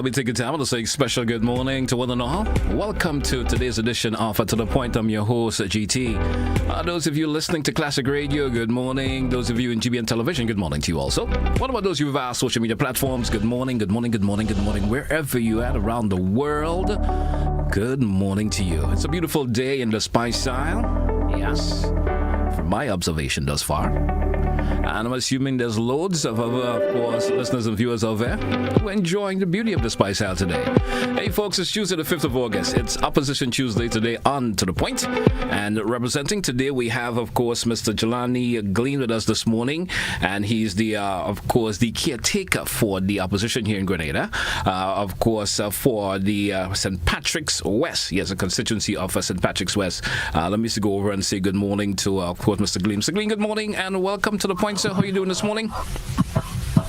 let me take a time to say special good morning to one and all. Welcome to today's edition of To The Point. I'm your host, GT. Those of you listening to Classic Radio, good morning. Those of you in GBN Television, good morning to you also. What about those of you of our social media platforms? Good morning, good morning, good morning, good morning. Wherever you at around the world, good morning to you. It's a beautiful day in the Spice Isle. Yes, from my observation thus far. And I'm assuming there's loads of course, listeners and viewers out there who are enjoying the beauty of the Spice Isle today. Hey, folks, it's Tuesday, the 5th of August. It's Opposition Tuesday today on To The Point. And representing today, we have, of course, Mr. Jelani Glean with us this morning. And he's the, of course, the caretaker for the opposition here in Grenada. Of course, for the St. Patrick's West. He has a constituency of St. Patrick's West. Let me go over and say good morning to, of course, Mr. Glean. Mr. Glean, good morning and welcome to The Point, sir. How are you doing this morning?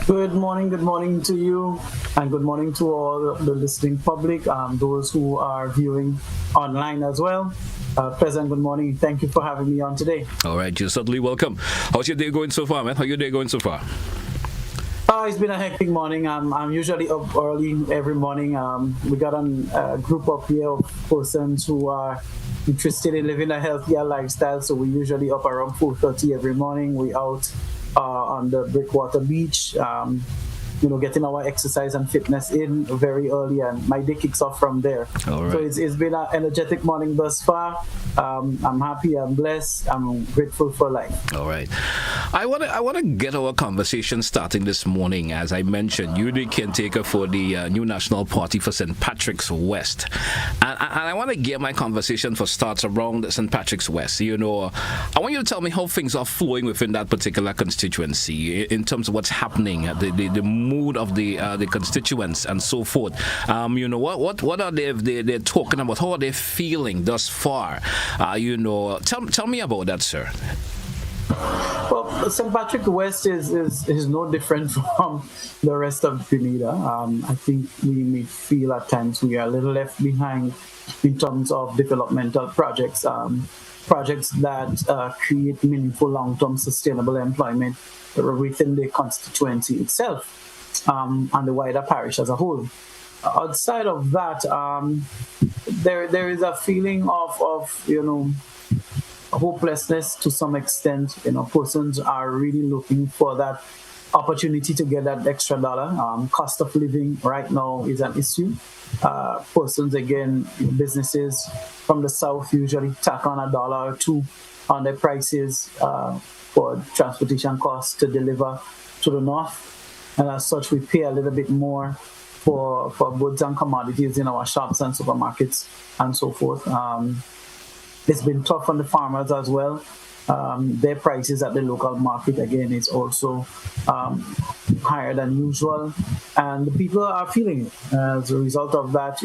Good morning to you, and good morning to all the listening public, those who are viewing online as well. Pleasant good morning. Thank you for having me on today. All right, you're certainly welcome. How's your day going so far, man? How's your day going so far? It's been a hectic morning. I'm usually up early every morning. We got a group up here of persons who are interested in living a healthier lifestyle, so we usually up around 4:30 every morning. We out on the Breakwater Beach, getting our exercise and fitness in very early, and my day kicks off from there. All right. So it's been an energetic morning thus far. I'm happy, I'm blessed, I'm grateful for life. All right. I want to get our conversation starting this morning. As I mentioned, you're the caretaker for the new National Party for St. Patrick's West. And I want to get my conversation for starts around St. Patrick's West. I want you to tell me how things are flowing within that particular constituency in terms of what's happening, the mood of the constituents and so forth. What are they're talking about? How are they feeling thus far? Tell me about that, sir. Well, St. Patrick West is no different from the rest of Grenada. I think we may feel at times we are a little left behind in terms of developmental projects, projects that create meaningful, long-term, sustainable employment within the constituency itself. And the wider parish as a whole. Outside of that, there is a feeling of hopelessness to some extent. Persons are really looking for that opportunity to get that extra dollar. Cost of living right now is an issue. Persons, again, businesses from the south usually tack on $1 or $2 on their prices for transportation costs to deliver to the north. And as such, we pay a little bit more for goods and commodities in our shops and supermarkets and so forth. It's been tough on the farmers as well. Their prices at the local market, again, is also higher than usual. And the people are feeling it. As a result of that,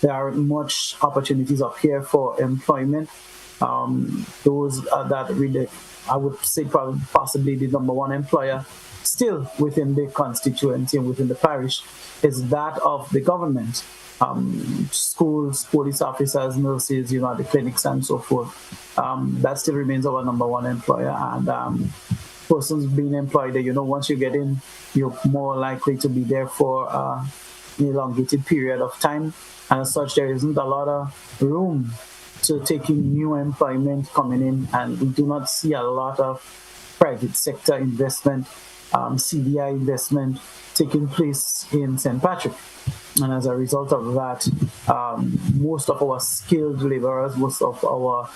there aren't much opportunities up here for employment. Those that really, I would say probably possibly the number one employer still within the constituency and within the parish is that of the government. Schools, police officers, nurses, the clinics and so forth. That still remains our number one employer. And persons being employed there, once you get in, you're more likely to be there for an elongated period of time. And as such, there isn't a lot of room to take in new employment coming in. And we do not see a lot of private sector investment, CDI investment taking place in St. Patrick. And as a result of that, most of our skilled laborers, most of our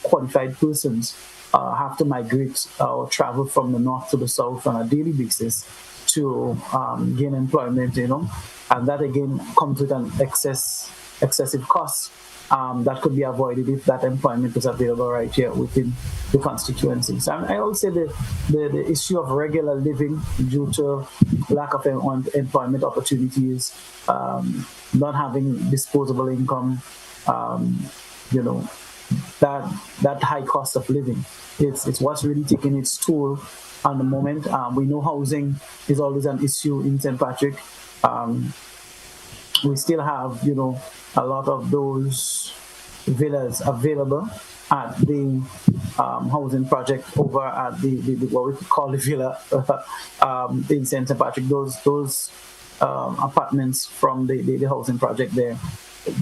qualified persons have to migrate or travel from the north to the south on a daily basis to gain employment, and that again comes with an excessive cost. That could be avoided if that employment is available right here within the constituencies. And I would say the issue of regular living due to lack of employment opportunities, not having disposable income, that high cost of living, it's what's really taking its toll at the moment. We know housing is always an issue in St. Patrick. We still have, a lot of those villas available at the housing project over at the what we call the villa in St. Patrick. Those apartments from the housing project there.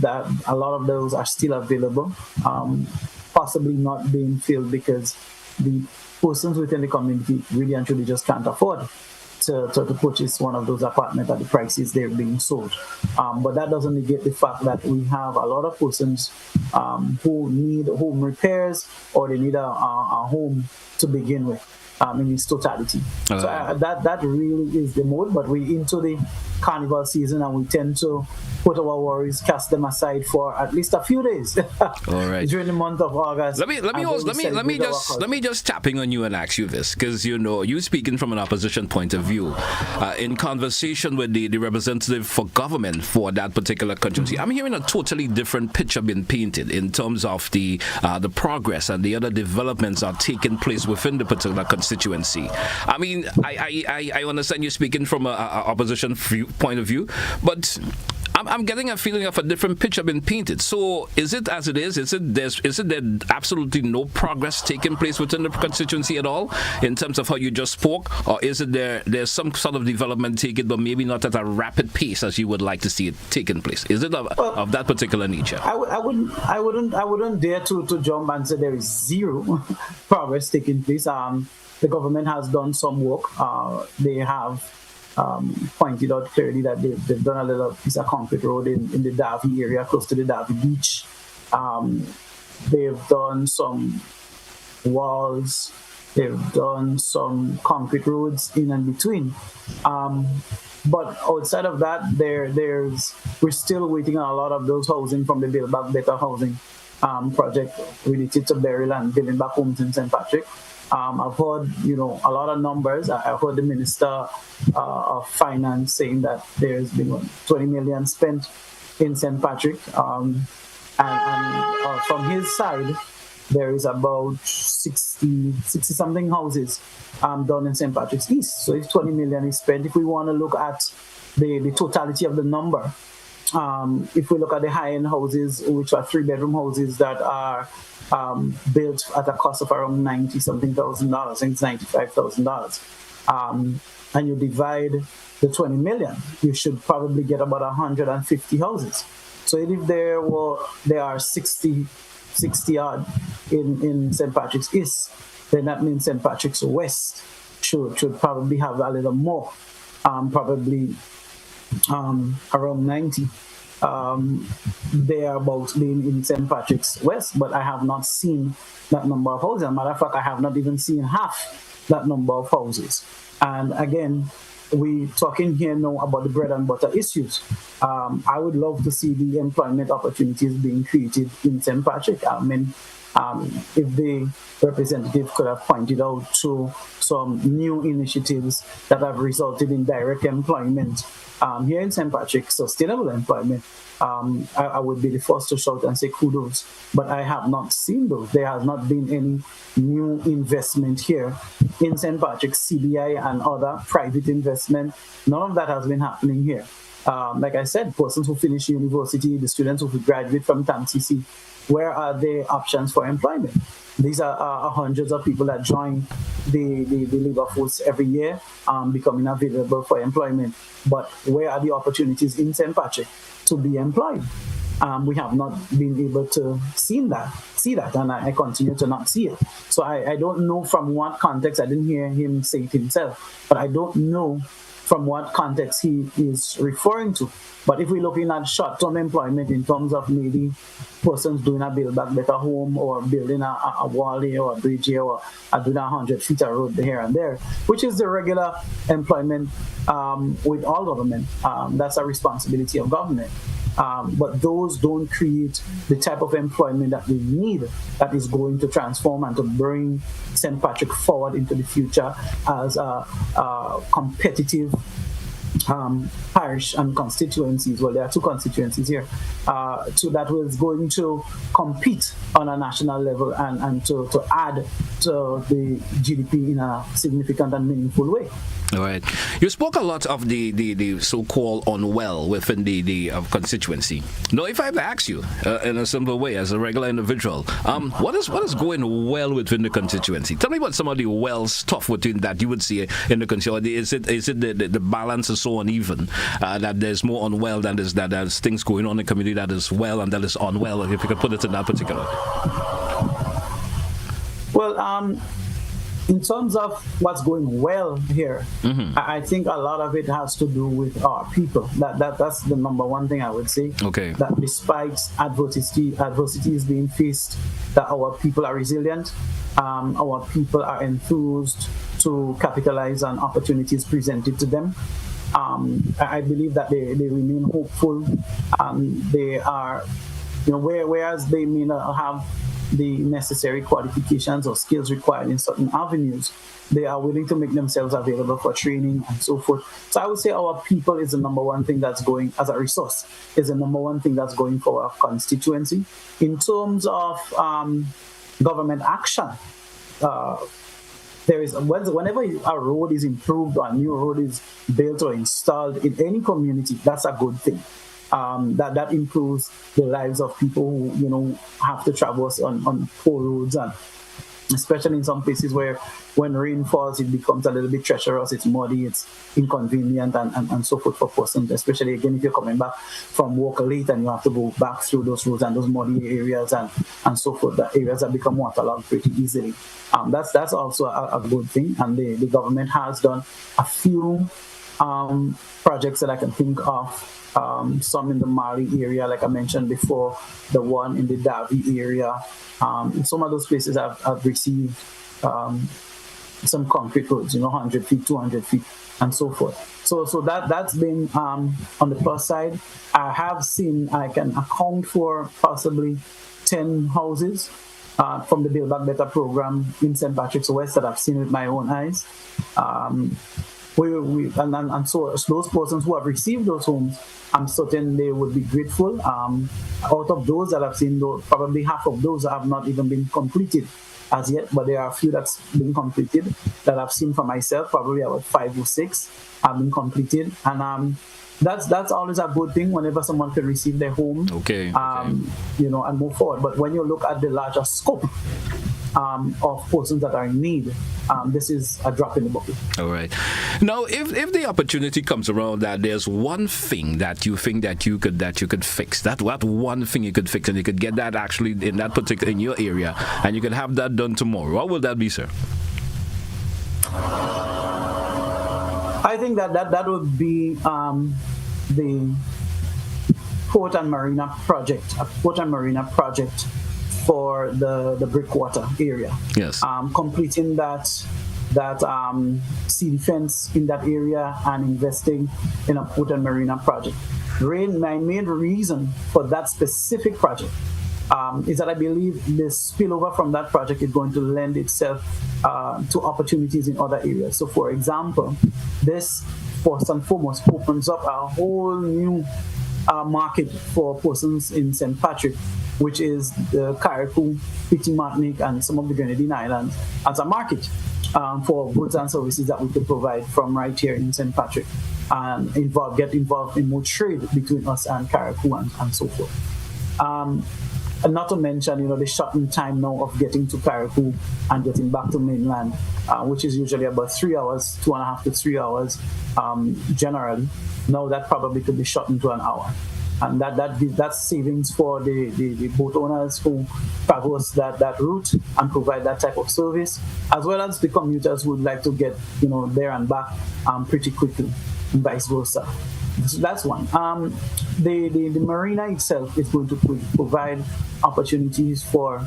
That a lot of those are still available, possibly not being filled because the persons within the community really and truly just can't afford to purchase one of those apartments at the prices they're being sold. But that doesn't negate the fact that we have a lot of persons who need home repairs or they need a home to begin with. In its totality. So that really is the mode, but we're into the carnival season and we tend to put our worries, cast them aside for at least a few days. All right. During the month of August. Let me just tapping on you and ask you this, because you speaking from an opposition point of view, in conversation with the representative for government for that particular constituency, I'm hearing a totally different picture being painted in terms of the progress and the other developments are taking place within the particular constituency. I mean, I understand you speaking from an opposition point of view, but I'm getting a feeling of a different picture being painted. So is it as it is? Is it there absolutely no progress taking place within the constituency at all in terms of how you just spoke, or is it there's some sort of development taken, but maybe not at a rapid pace as you would like to see it taking place? Is it of that particular nature? I wouldn't dare to jump and say there is zero progress taking place. The government has done some work. They have pointed out clearly that they've done a little piece of concrete road in the Davie area, close to the Davie beach. They've done some walls. They've done some concrete roads in and between. But outside of that, we're still waiting on a lot of those housing from the Build Back Better housing project related to burial and giving back homes in St. Patrick. I've heard, a lot of numbers. I've heard the Minister of Finance saying that there's been 20 million spent in St. Patrick. And from his side, there is about 60-something houses done in St. Patrick's East. So if 20 million is spent, if we want to look at the totality of the number, if we look at the high-end houses, which are 3-bedroom houses that are built at a cost of around $90-something thousand, I think it's $95,000, and you divide the 20 million, you should probably get about 150 houses. So if there are 60 odd in St. Patrick's East, then that means St. Patrick's West should probably have a little more, probably around 90. Thereabouts being in St. Patrick's West, but I have not seen that number of houses. As a matter of fact, I have not even seen half that number of houses. And again, we're talking here now about the bread and butter issues. I would love to see the employment opportunities being created in St. Patrick. I mean, if the representative could have pointed out to some new initiatives that have resulted in direct employment here in St. Patrick, sustainable employment, I would be the first to shout and say kudos. But I have not seen those. There has not been any new investment here in St. Patrick, CBI and other private investment. None of that has been happening here. Like I said, persons who finish university, the students who graduate from TAMCC, where are the options for employment? These are hundreds of people that join the labor force every year, becoming available for employment. But where are the opportunities in St. Patrick to be employed? We have not been able to see that, and I continue to not see it. So I don't know from what context. I didn't hear him say it himself, but I don't know from what context he is referring to. But if we're looking at short-term employment in terms of maybe persons doing a Build Back Better home or building a wall here or a bridge here or doing 100 feet of road here and there, which is the regular employment with all government. That's a responsibility of government. But those don't create the type of employment that we need that is going to transform and to bring St. Patrick forward into the future as a competitive parish and constituencies. Well, there are 2 constituencies here. That was going to compete on a national level and to add to the GDP in a significant and meaningful way. All right. You spoke a lot of the so-called unwell within the constituency. Now, if I have to ask you in a simple way, as a regular individual, what is going well within the constituency? Tell me what some of the well stuff within that you would see in the constituency. Is it the balance is so uneven that there's more unwell than there's things going on in the community that is well and that is unwell? If you could put it in that particular. Well, in terms of what's going well here, I think a lot of it has to do with our people. That's the number one thing I would say. Okay. That despite adversities being faced, that our people are resilient. Our people are enthused to capitalize on opportunities presented to them. I believe that they remain hopeful. They are, whereas they may not have the necessary qualifications or skills required in certain avenues, they are willing to make themselves available for training and so forth. So I would say our people is the number one thing that's going, as a resource, is the number one thing that's going for our constituency. In terms of government action, there is, whenever a road is improved or a new road is built or installed in any community, that's a good thing. That improves the lives of people who have to traverse on poor roads, and especially in some places where when rain falls it becomes a little bit treacherous, it's muddy, it's inconvenient and so forth for persons, especially again if you're coming back from work late and you have to go back through those roads and those muddy areas and so forth, the areas that become waterlogged pretty easily. That's also a good thing, and the government has done a few projects that I can think of. Some in the Mali area, like I mentioned before, the one in the Davi area. Some of those places have received some concrete roads, 100 feet, 200 feet, and so forth. So that's been on the plus side. I have seen, I can account for possibly 10 houses from the Build Back Better program in St. Patrick's West that I've seen with my own eyes. And so those persons who have received those homes, I'm certain they would be grateful. Out of those that I've seen, probably half of those have not even been completed as yet, but there are a few that's been completed that I've seen for myself. Probably about 5 or 6 have been completed, and that's always a good thing whenever someone can receive their home. Okay. And move forward. But when you look at the larger scope of persons that are in need, this is a drop in the bucket. All right. Now, if the opportunity comes around that there's one thing that you think that you could fix, that what one thing you could fix, and you could get that actually in that particular in your area, and you could have that done tomorrow, what will that be, sir? I think that would be the Port and Marina project, a Port and Marina project for the Breakwater area. Yes. Completing that sea defense in that area and investing in a Port and Marina project. My main reason for that specific project is that I believe the spillover from that project is going to lend itself to opportunities in other areas. So, for example, this first and foremost opens up a whole new market for persons in St. Patrick, which is the Carriacou, Petit Martinique, and some of the Grenadine Islands, as a market for goods and services that we could provide from right here in St. Patrick, and get involved in more trade between us and Carriacou and so forth. And not to mention, the shortened time now of getting to Carriacou and getting back to mainland, which is usually about 3 hours, 2.5 to 3 hours generally. Now that probably could be shortened to an hour. And that's savings for the boat owners who traverse that route and provide that type of service, as well as the commuters who would like to get there and back pretty quickly, and vice versa. So that's one. The marina itself is going to provide opportunities for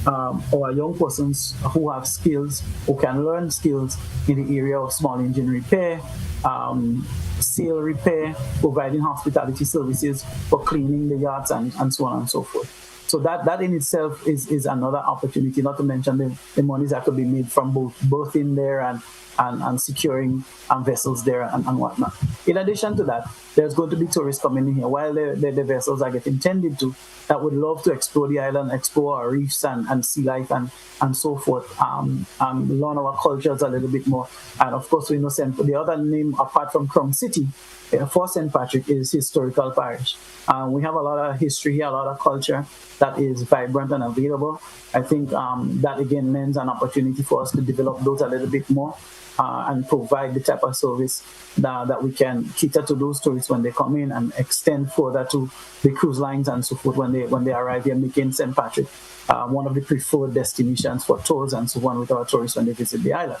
our young persons who have skills, who can learn skills in the area of small engine repair, sail repair, providing hospitality services for cleaning the yachts and so on and so forth. So that in itself is another opportunity, not to mention the monies that could be made from both in there and and securing vessels there and whatnot. In addition to that, there's going to be tourists coming in here while the vessels are getting tended to that would love to explore the island, explore our reefs and sea life and so forth, learn our cultures a little bit more. And of course, we know the other name apart from Crown City for St. Patrick is Historical Parish. We have a lot of history here, a lot of culture that is vibrant and available. I think that again lends an opportunity for us to develop those a little bit more and provide the type of service that we can cater to those tourists when they come in and extend further to the cruise lines and so forth when they arrive here, making St. Patrick one of the preferred destinations for tours and so on with our tourists when they visit the island.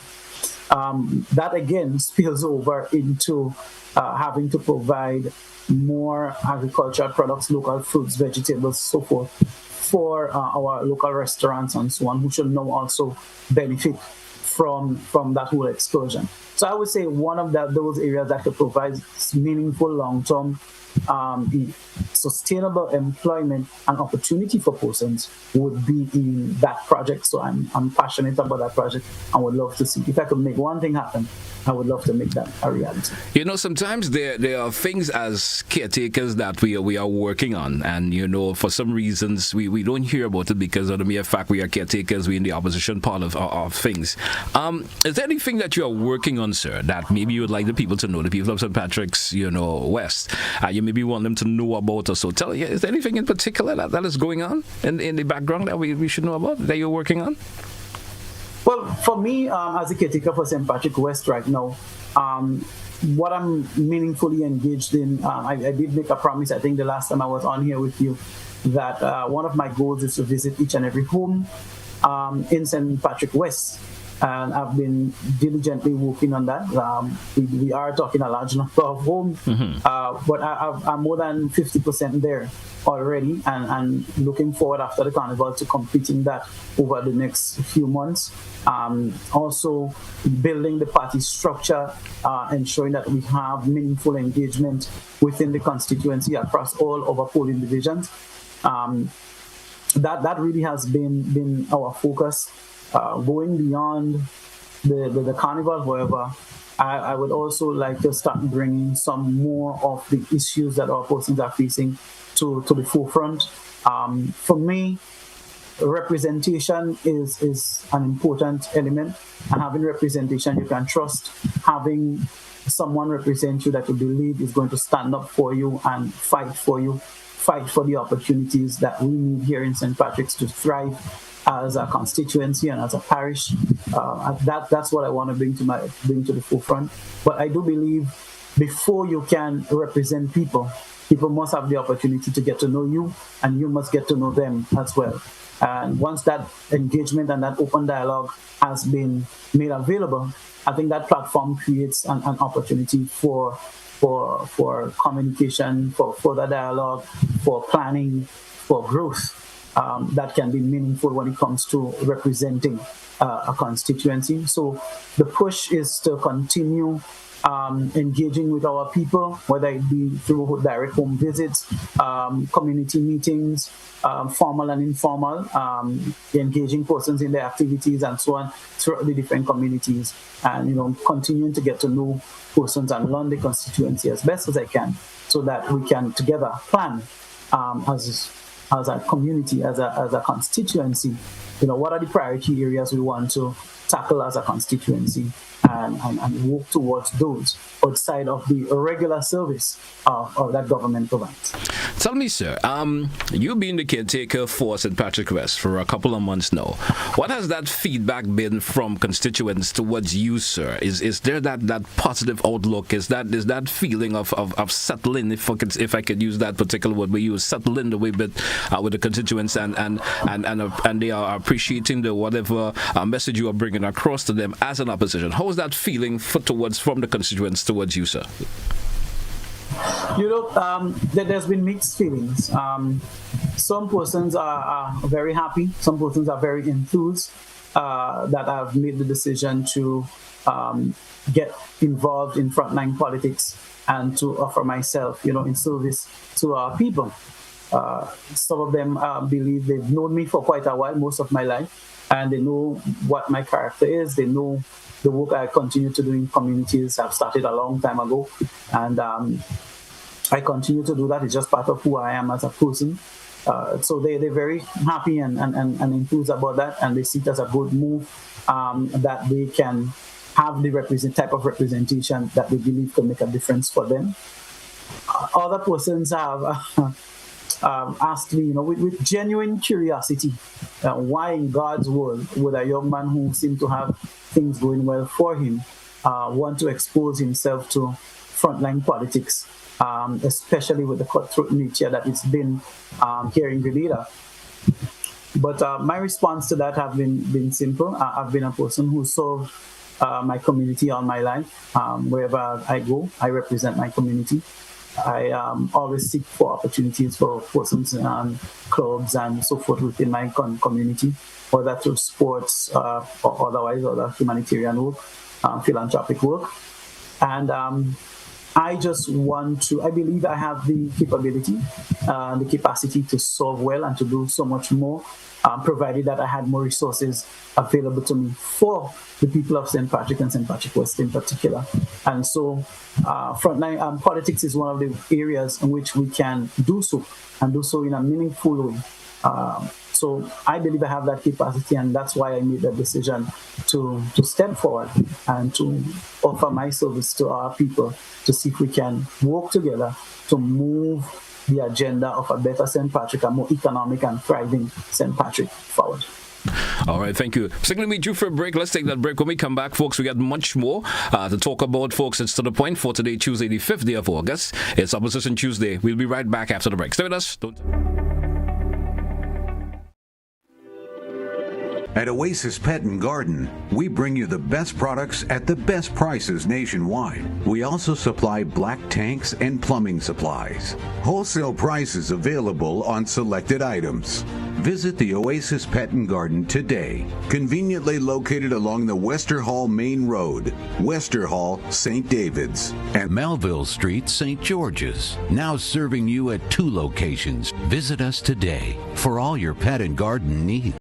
That again spills over into having to provide more agricultural products, local fruits, vegetables, so forth, for our local restaurants and so on, who should now also benefit from that whole excursion. So I would say one of those areas that could provide meaningful long-term sustainable employment and opportunity for persons would be in that project. So I'm passionate about that project and would love to see if I could make one thing happen. I would love to make that a reality. You know, sometimes there are things as caretakers that we are working on, and you know, for some reasons we don't hear about it because of the mere fact we are caretakers. We're in the opposition part of things. Is there anything that you are working on, sir, that maybe you would like the people to know, the people of St. Patrick's, West? You maybe want them to know about us. So tell you, is there anything in particular that is going on in the background that we should know about, that you're working on? Well, for me, as a caretaker for St. Patrick West right now, what I'm meaningfully engaged in, I did make a promise, I think the last time I was on here with you, that one of my goals is to visit each and every home in St. Patrick West. And I've been diligently working on that. We are talking a large number of homes, but I'm more than 50% there already, and looking forward after the carnival to completing that over the next few months. Also building the party structure, ensuring that we have meaningful engagement within the constituency across all of our polling divisions. That really has been our focus. Going beyond the carnival, however, I would also like to start bringing some more of the issues that our persons are facing to the forefront. For me, representation is an important element, and having representation you can trust, having someone represent you that you believe is going to stand up for you and fight for the opportunities that we need here in St. Patrick's to thrive as a constituency and as a parish. That's what I want to bring to the forefront. But I do believe before you can represent people must have the opportunity to get to know you, and you must get to know them as well. And once that engagement and that open dialogue has been made available, I think that platform creates an opportunity for communication, for further dialogue, for planning, for growth. That can be meaningful when it comes to representing a constituency. So the push is to continue engaging with our people, whether it be through direct home visits, community meetings, formal and informal, engaging persons in their activities and so on throughout the different communities, and continuing to get to know persons and learn the constituency as best as I can, so that we can together plan as a community, as a constituency, what are the priority areas we want to tackle as a constituency, and work towards those outside of the regular service that government provides. Tell me, sir, you've been the caretaker for St. Patrick West for a couple of months now. What has that feedback been from constituents towards you, sir? Is there that positive outlook? Is that feeling of settling, if I could use that particular word we use, settling the way bit with the constituents, and they are appreciating the whatever message you are bringing across to them as an opposition? How is that feeling from the constituents towards you, sir? There's been mixed feelings. Some persons are very happy. Some persons are very enthused that I've made the decision to get involved in frontline politics and to offer myself, in service to our people. Some of them believe they've known me for quite a while, most of my life, and they know what my character is. They know the work I continue to do in communities. I've started a long time ago, and I continue to do that. It's just part of who I am as a person. So they're very happy and enthused about that, and they see it as a good move that they can have the type of representation that they believe can make a difference for them. Other persons have asked me, with genuine curiosity, why in God's world would a young man who seemed to have things going well for him want to expose himself to frontline politics, especially with the cutthroat nature that it's been here in Grenada. But my response to that have been simple. I've been a person who served my community all my life. Wherever I go, I represent my community. I always seek for opportunities for persons and clubs and so forth within my community, whether through sports or otherwise, other humanitarian work, philanthropic work. And I just I believe I have the capability, the capacity to serve well and to do so much more, provided that I had more resources available to me for the people of St. Patrick and St. Patrick West in particular. And so frontline politics is one of the areas in which we can do so, and do so in a meaningful way. So I believe I have that capacity, and that's why I made the decision to step forward and to offer my service to our people to see if we can work together to move the agenda of a better St. Patrick, a more economic and thriving St. Patrick forward. All right, thank you. Signaling we due for a break. Let's take that break. When we come back, folks, we got much more to talk about, folks. It's To The Point for today, Tuesday, the 5th day of August. It's Opposition Tuesday. We'll be right back after the break. Stay with us. At Oasis Pet and Garden, we bring you the best products at the best prices nationwide. We also supply black tanks and plumbing supplies. Wholesale prices available on selected items. Visit the Oasis Pet and Garden today. Conveniently located along the Wester Hall Main Road, Wester Hall, St. David's, and Melville Street, St. George's. Now serving you at 2 locations. Visit us today for all your pet and garden needs.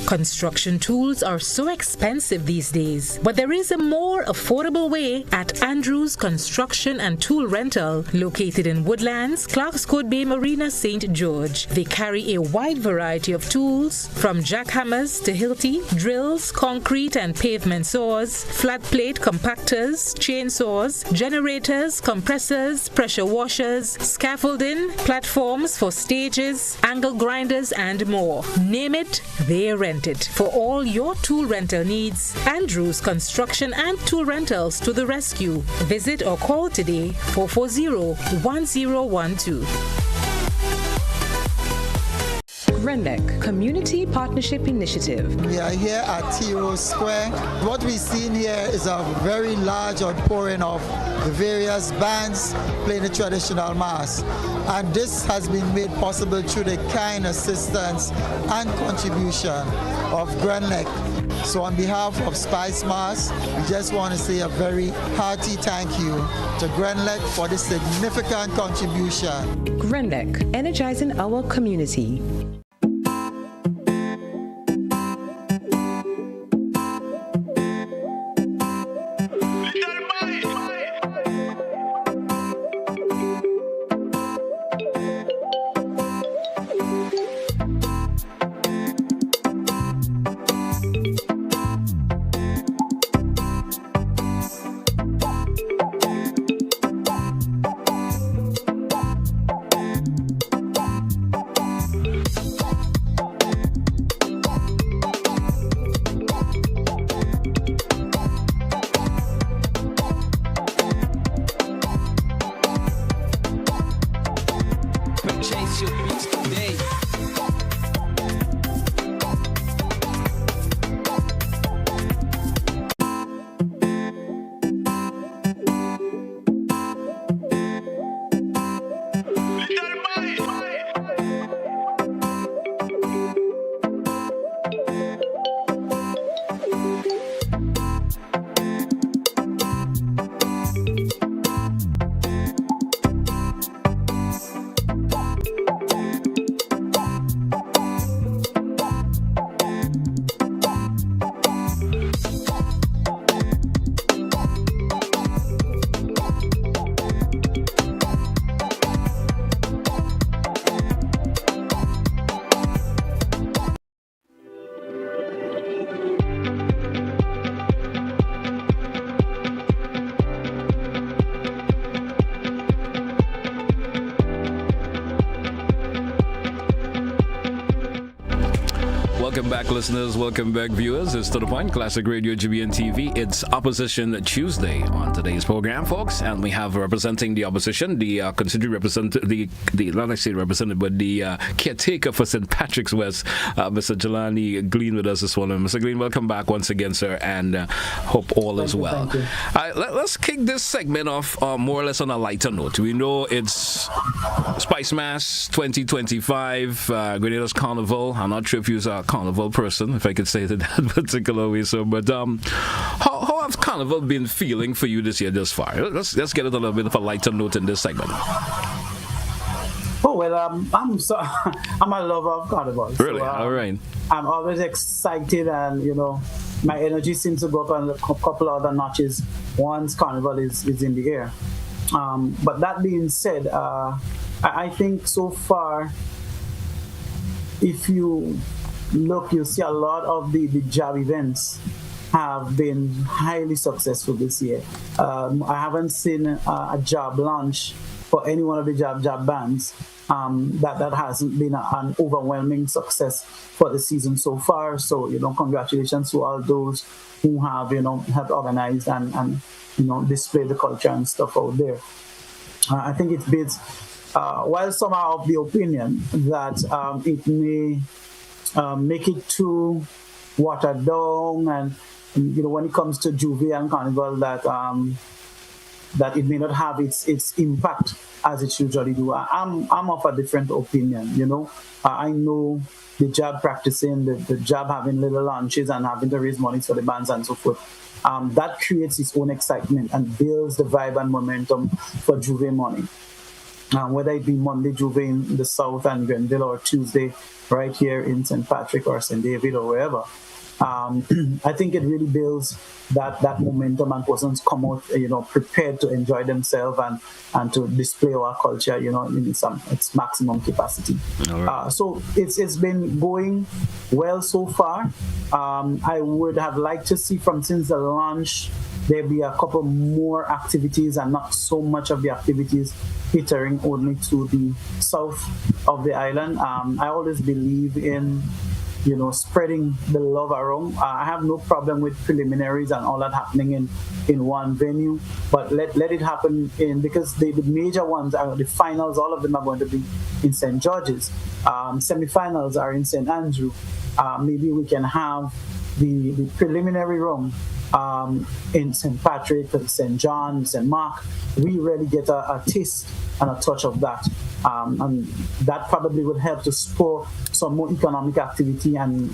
Construction tools are so expensive these days, but there is a more affordable way at Andrews Construction and Tool Rental, located in Woodlands, Clark's Court Bay Marina, St. George. They carry a wide variety of tools, from jackhammers to hilti, drills, concrete and pavement saws, flat plate compactors, chainsaws, generators, compressors, pressure washers, scaffolding, platforms for stages, angle grinders and more. Name it, they rent it. For all your tool rental needs, Andrews Construction and Tool Rentals to the rescue. Visit or call today 440-1012. Grenlec Community Partnership Initiative. We are here at T-Row Square. What we've seen here is a very large outpouring of the various bands playing the traditional mass. And this has been made possible through the kind assistance and contribution of Grenlec. So on behalf of Spice Mass, we just want to say a very hearty thank you to Grenlec for this significant contribution. Grenlec, energizing our community. Welcome back, listeners. Welcome back, viewers. It's To The Point, Classic Radio, GBN TV. It's Opposition Tuesday on today's program, folks. And we have representing the opposition, the constituent representative, not actually represented, but the caretaker for St. Patrick's West, Mr. Jelani Glean with us this morning. Mr. Glean, welcome back once again, sir, and hope all is well. Let's kick this segment off more or less on a lighter note. We know it's Spice Mass 2025, Grenada's Carnival. I'm not sure if you're a carnival person, if I could say it in that particular way, so, but how has Carnival been feeling for you this year thus far? Let's get it a little bit of a lighter note in this segment. Oh, well, I'm a lover of Carnival. Really? So, all right. I'm always excited, and, my energy seems to go up on a couple other notches once Carnival is in the air. But that being said, I think so far, if you look, you see a lot of the jab events have been highly successful this year. I haven't seen a jab launch for any one of the jab bands that hasn't been an overwhelming success for the season so far. So, congratulations to all those who have, helped organize and display the culture and stuff out there. I think it bids, while some are of the opinion that it may make it too watered down, and when it comes to Juve and Carnival, that it may not have its impact as it usually do. I'm of a different opinion. I know the jab practicing, the jab having little lunches and having to raise money for the bands and so forth. That creates its own excitement and builds the vibe and momentum for Juve money. Whether it be Monday Juve in the South and Grenville, or Tuesday right here in St. Patrick or St. David or wherever. I think it really builds that momentum, and persons come out, prepared to enjoy themselves and to display our culture, in its maximum capacity. Right. So it's been going well so far. I would have liked to see since the launch there be a couple more activities, and not so much of the activities catering only to the south of the island. I always believe in spreading the love around. I have no problem with preliminaries and all that happening in one venue, but let it happen because the major ones are the finals. All of them are going to be in St. George's. Semi-finals are in St. Andrew. Maybe we can have the preliminary round in St. Patrick, St. John, St. Mark. We really get a taste and a touch of that. And that probably would help to spur some more economic activity and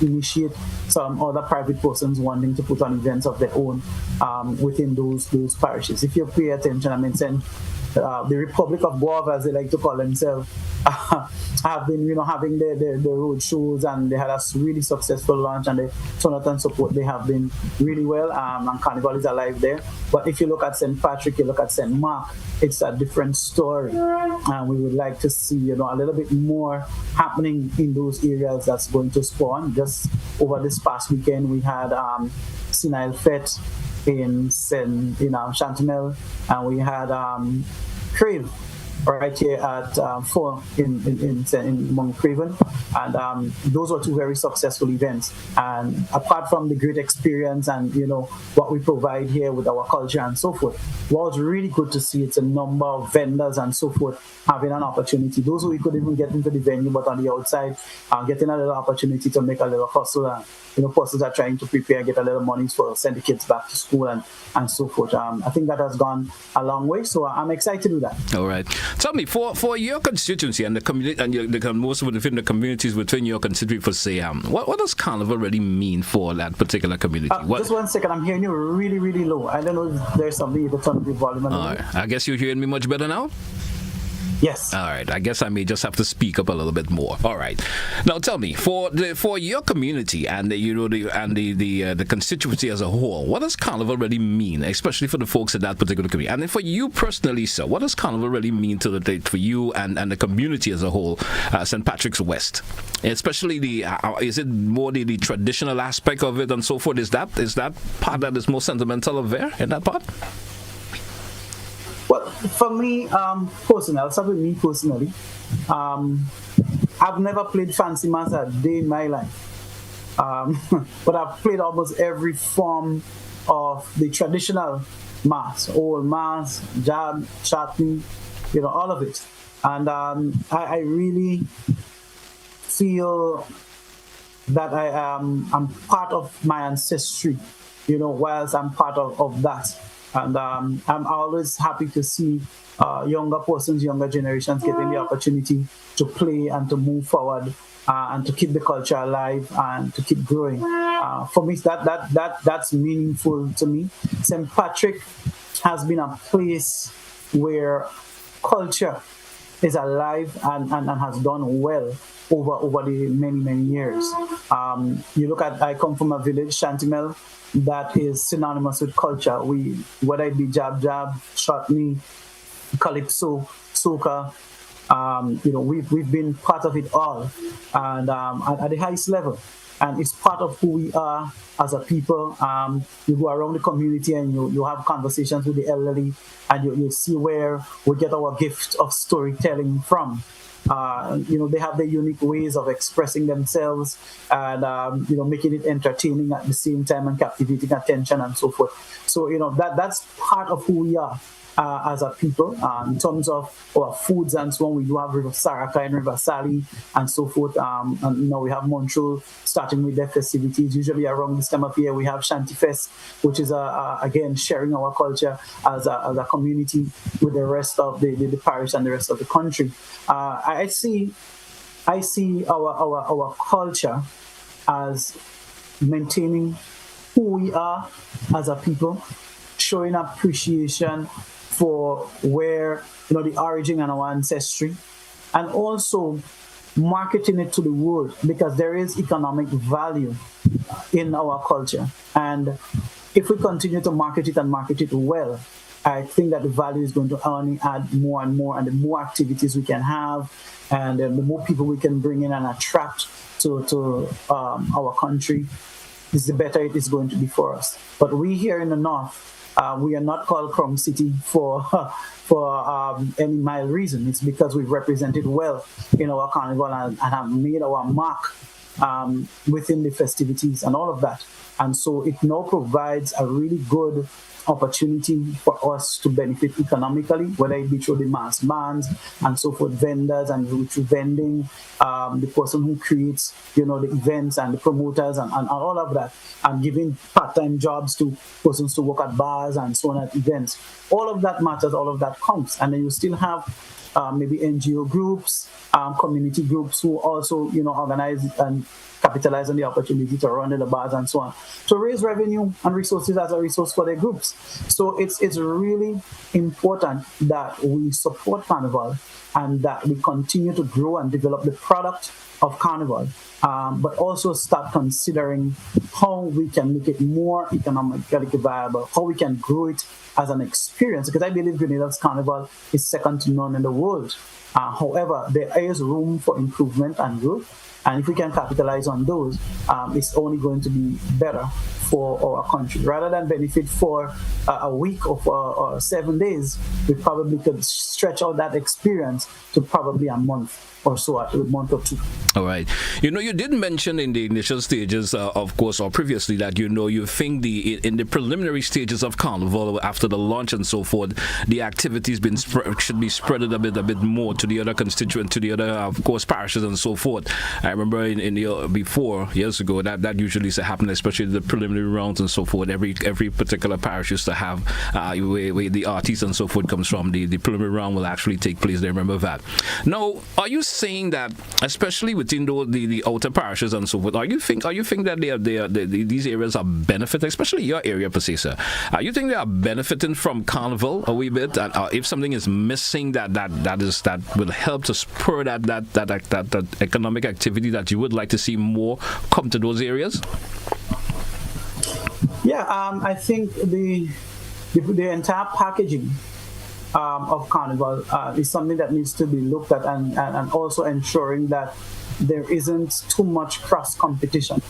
initiate some other private persons wanting to put on events of their own within those parishes. If you pay attention, the Republic of Guava, as they like to call themselves, have been having their road shows, and they had a really successful launch, and the turnout and support they have been really well, and Carnival is alive there. But if you look at St. Patrick, you look at St. Mark, it's a different story, and we would like to see a little bit more happening in those areas that's going to spawn. Just over this past weekend we had Senile Fete in Chantanel, and we had Crave right here at 4 in Mount Craven, and those were two very successful events. And apart from the great experience and what we provide here with our culture and so forth, was really good to see it's a number of vendors and so forth having an opportunity. Those who we couldn't even get into the venue, but on the outside, getting a little opportunity to make a little hustle, and persons are trying to prepare, get a little money for send the kids back to school and so forth. I think that has gone a long way, so I'm excited with that. All right. Tell me, for your constituency and the community, and most within the communities within your constituency, for say, what does Carnival really mean for that particular community? Just 1 second, I'm hearing you really, really low. I don't know if there's something you can turn up the volume. All right. I guess you're hearing me much better now? Yes. All right. I guess I may just have to speak up a little bit more. All right. Now tell me, for your community and the constituency as a whole, what does Carnival really mean, especially for the folks in that particular community? And then for you personally, sir, what does Carnival really mean for you and the community as a whole, St. Patrick's West? Especially is it more the traditional aspect of it and so forth? Is that part that is more sentimental of there in that part? Well, for me, personally, I'll start with me personally. I've never played Fancy Mass a day in my life. but I've played almost every form of the traditional mass, old mass, jab, chutney, all of it. And I really feel that I'm part of my ancestry, whilst I'm part of that. And I'm always happy to see younger persons, younger generations getting the opportunity to play and to move forward and to keep the culture alive and to keep growing. For me, that's meaningful to me. St. Patrick has been a place where culture is alive and has done well over the many years. You look at, I come from a village, Shantimel, that is synonymous with culture. Whether it be jab, shotney, calypso, soca, we've been part of it all, and at the highest level. And it's part of who we are as a people. You go around the community and you have conversations with the elderly, and you see where we get our gift of storytelling from. They have their unique ways of expressing themselves and, making it entertaining at the same time and captivating attention and so forth. So, that's part of who we are. As a people, in terms of our foods and so on, we do have River Saraka and River Sally and so forth. And we have Montreal starting with their festivities. Usually around this time of year, we have Shanty Fest, which is again sharing our culture as a community with the rest of the parish and the rest of the country. I see our culture as maintaining who we are as a people, showing appreciation for where the origin and our ancestry, and also marketing it to the world, because there is economic value in our culture. And if we continue to market it well, I think that the value is going to only add more and more, and the more activities we can have, and the more people we can bring in and attract to our country, the better it is going to be for us. But we here in the North, we are not called Crum City for any mild reason. It's because we've represented well in our carnival and have made our mark within the festivities and all of that. And so it now provides a really good opportunity for us to benefit economically, whether it be through the mass bands and so forth, vendors and through vending, the person who creates, the events and the promoters and all of that, and giving part-time jobs to persons to work at bars and so on at events. All of that matters, all of that counts. And then you still have maybe NGO groups, community groups who also, organize and capitalize on the opportunity to run the bars and so on, to raise revenue and resources as a resource for their groups. So it's really important that we support Carnival and that we continue to grow and develop the product of Carnival, but also start considering how we can make it more economically viable, how we can grow it as an experience, because I believe Grenada's Carnival is second to none in the world. However, there is room for improvement and growth. And if we can capitalize on those, it's only going to be better for our country. Rather than benefit for a week or 7 days, we probably could stretch out that experience to probably a month or so, a month or two. All right. You did mention in the initial stages, of course, or previously, that you think in the preliminary stages of Carnival, after the launch and so forth, the activities should be spread a bit more to the other constituents, to the other, of course, parishes and so forth. I remember before, years ago, that usually used to happen, especially the preliminary rounds and so forth. Every particular parish used to have where the artists and so forth comes from. The preliminary round will actually take place. I remember that. Now, are you saying that, especially within the outer parishes and so forth, are you think that these areas are benefiting, especially your area, per se, sir? You think they are benefiting from Carnival a wee bit? And if something is missing, that will help to spur that economic activity that you would like to see more come to those areas? Yeah, I think the entire packaging of Carnival is something that needs to be looked at, and also ensuring that there isn't too much cross competition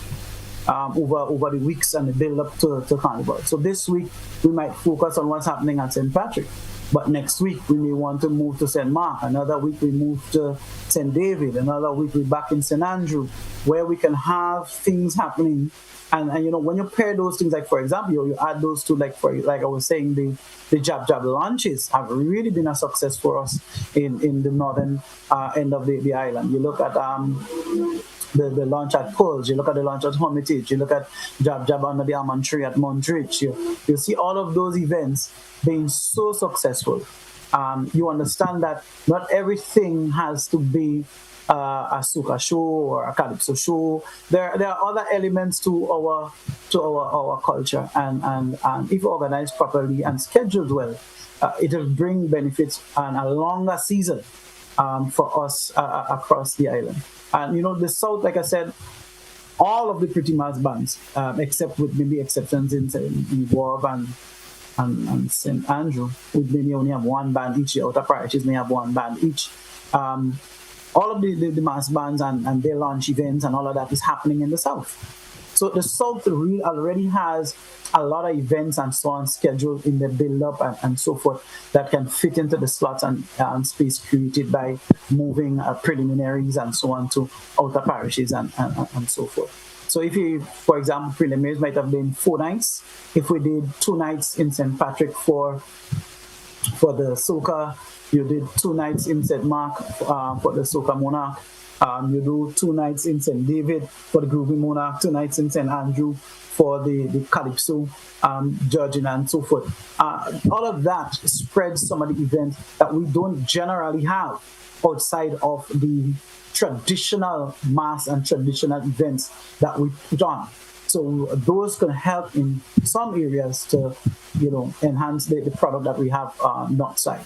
over the weeks and the build up to Carnival. So this week we might focus on what's happening at St. Patrick. But next week we may want to move to St. Mark. Another week we move to St. David. Another week we're back in St. Andrew, where we can have things happening. And you know, when you pair those things, like for example, you add those two, like I was saying, the jab launches have really been a success for us in the northern end of the island. You look at the launch at Pulse, you look at the launch at Hermitage, you look at Jab under the almond tree at Montreach, you see all of those events being so successful. You understand that not everything has to be a soca show or a calypso show. There are other elements to our culture, and if organized properly and scheduled well, it will bring benefits and a longer season for us across the island. And you know, the South, like I said, all of the pretty mass bands, except with maybe exceptions in Guelph and St. Andrew, we maybe only have one band each. The outer parishes may have one band each. All of the mass bands and their launch events and all of that is happening in the South. So the South already has a lot of events and so on scheduled in the build-up and so forth that can fit into the slots and space created by moving preliminaries and so on to outer parishes and so forth. So if you, for example, preliminaries might have been 4 nights. If we did 2 nights in St. Patrick for the soca, you did 2 nights in St. Mark for the soca monarch. You do 2 nights in St. David for the groovy monarch, 2 nights in St. Andrew for the calypso judging and so forth. All of that spreads some of the events that we don't generally have outside of the traditional mass and traditional events that we put on. So those can help in some areas to, you know, enhance the product that we have north side.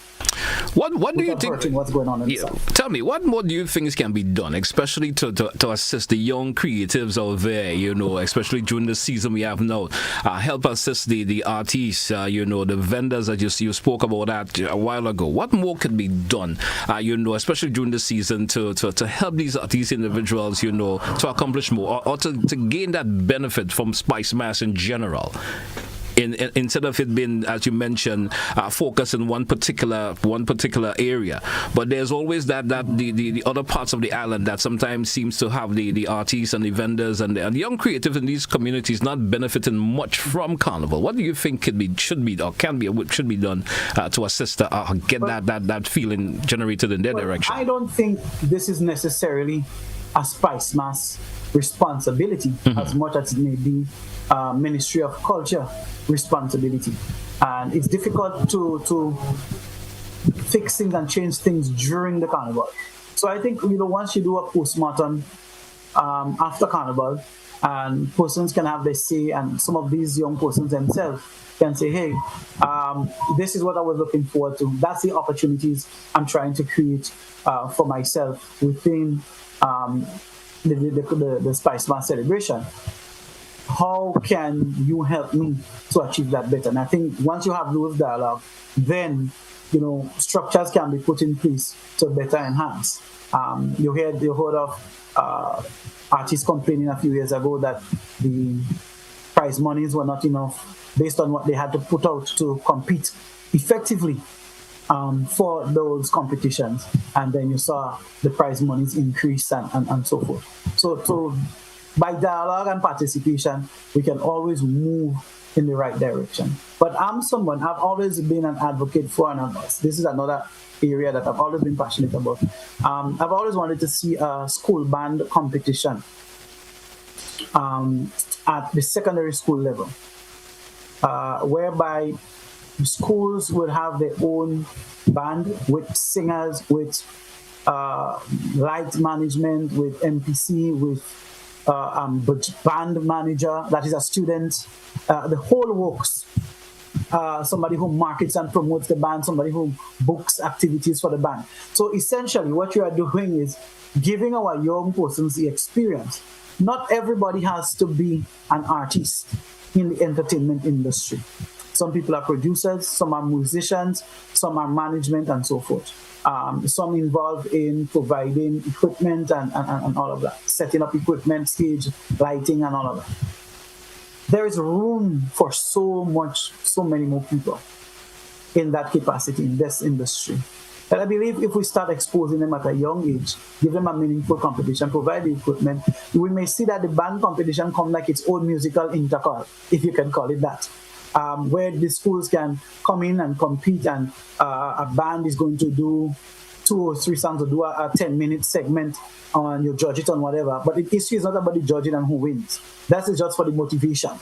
What do you think? What's going on in the South? Tell me, what more do you think can be done, especially to assist the young creatives out there? You know, especially during the season we have now, help assist the artists. You know, the vendors that you spoke about that a while ago. What more could be done? You know, especially during the season to help these individuals. You know, to accomplish more or to gain that benefit from Spice Mass in general. Instead of it being, as you mentioned, focus in one particular area, but there's always that the other parts of the island that sometimes seems to have the artists and the vendors and the young creatives in these communities not benefiting much from Carnival. What do you think should be done to assist get that feeling generated in their direction? I don't think this is necessarily a Spice Mass responsibility as much as it may be Ministry of Culture responsibility, and it's difficult to fix things and change things during the Carnival. So I think, you know, once you do a postmortem after Carnival, and persons can have their say, and some of these young persons themselves can say, hey, this is what I was looking forward to. That's the opportunities I'm trying to create for myself within the Spice Mass celebration. How can you help me to achieve that better? And I think once you have those dialogue, then, you know, structures can be put in place to better enhance. You heard of artists complaining a few years ago that the prize monies were not enough based on what they had to put out to compete effectively for those competitions. And then you saw the prize monies increase and so forth. So by dialogue and participation, we can always move in the right direction. But I've always been an advocate for this is another area that I've always been passionate about. I've always wanted to see a school band competition at the secondary school level, whereby schools would have their own band with singers, with light management, with MPC, with band manager, that is a student, the whole works. Somebody who markets and promotes the band, somebody who books activities for the band. So essentially what you are doing is giving our young persons the experience. Not everybody has to be an artist in the entertainment industry. Some people are producers, some are musicians, some are management and so forth. Some involved in providing equipment and all of that, setting up equipment, stage, lighting and all of that. There is room for so many more people. in that capacity, in this industry. And I believe if we start exposing them at a young age, give them a meaningful competition, provide the equipment, we may see that the band competition come like its own musical intercall, if you can call it that, where the schools can come in and compete, and a band is going to do 2 or 3 songs, to do a 10-minute segment, and you judge it on whatever. But the issue is not about the judging and who wins. That is just for the motivation.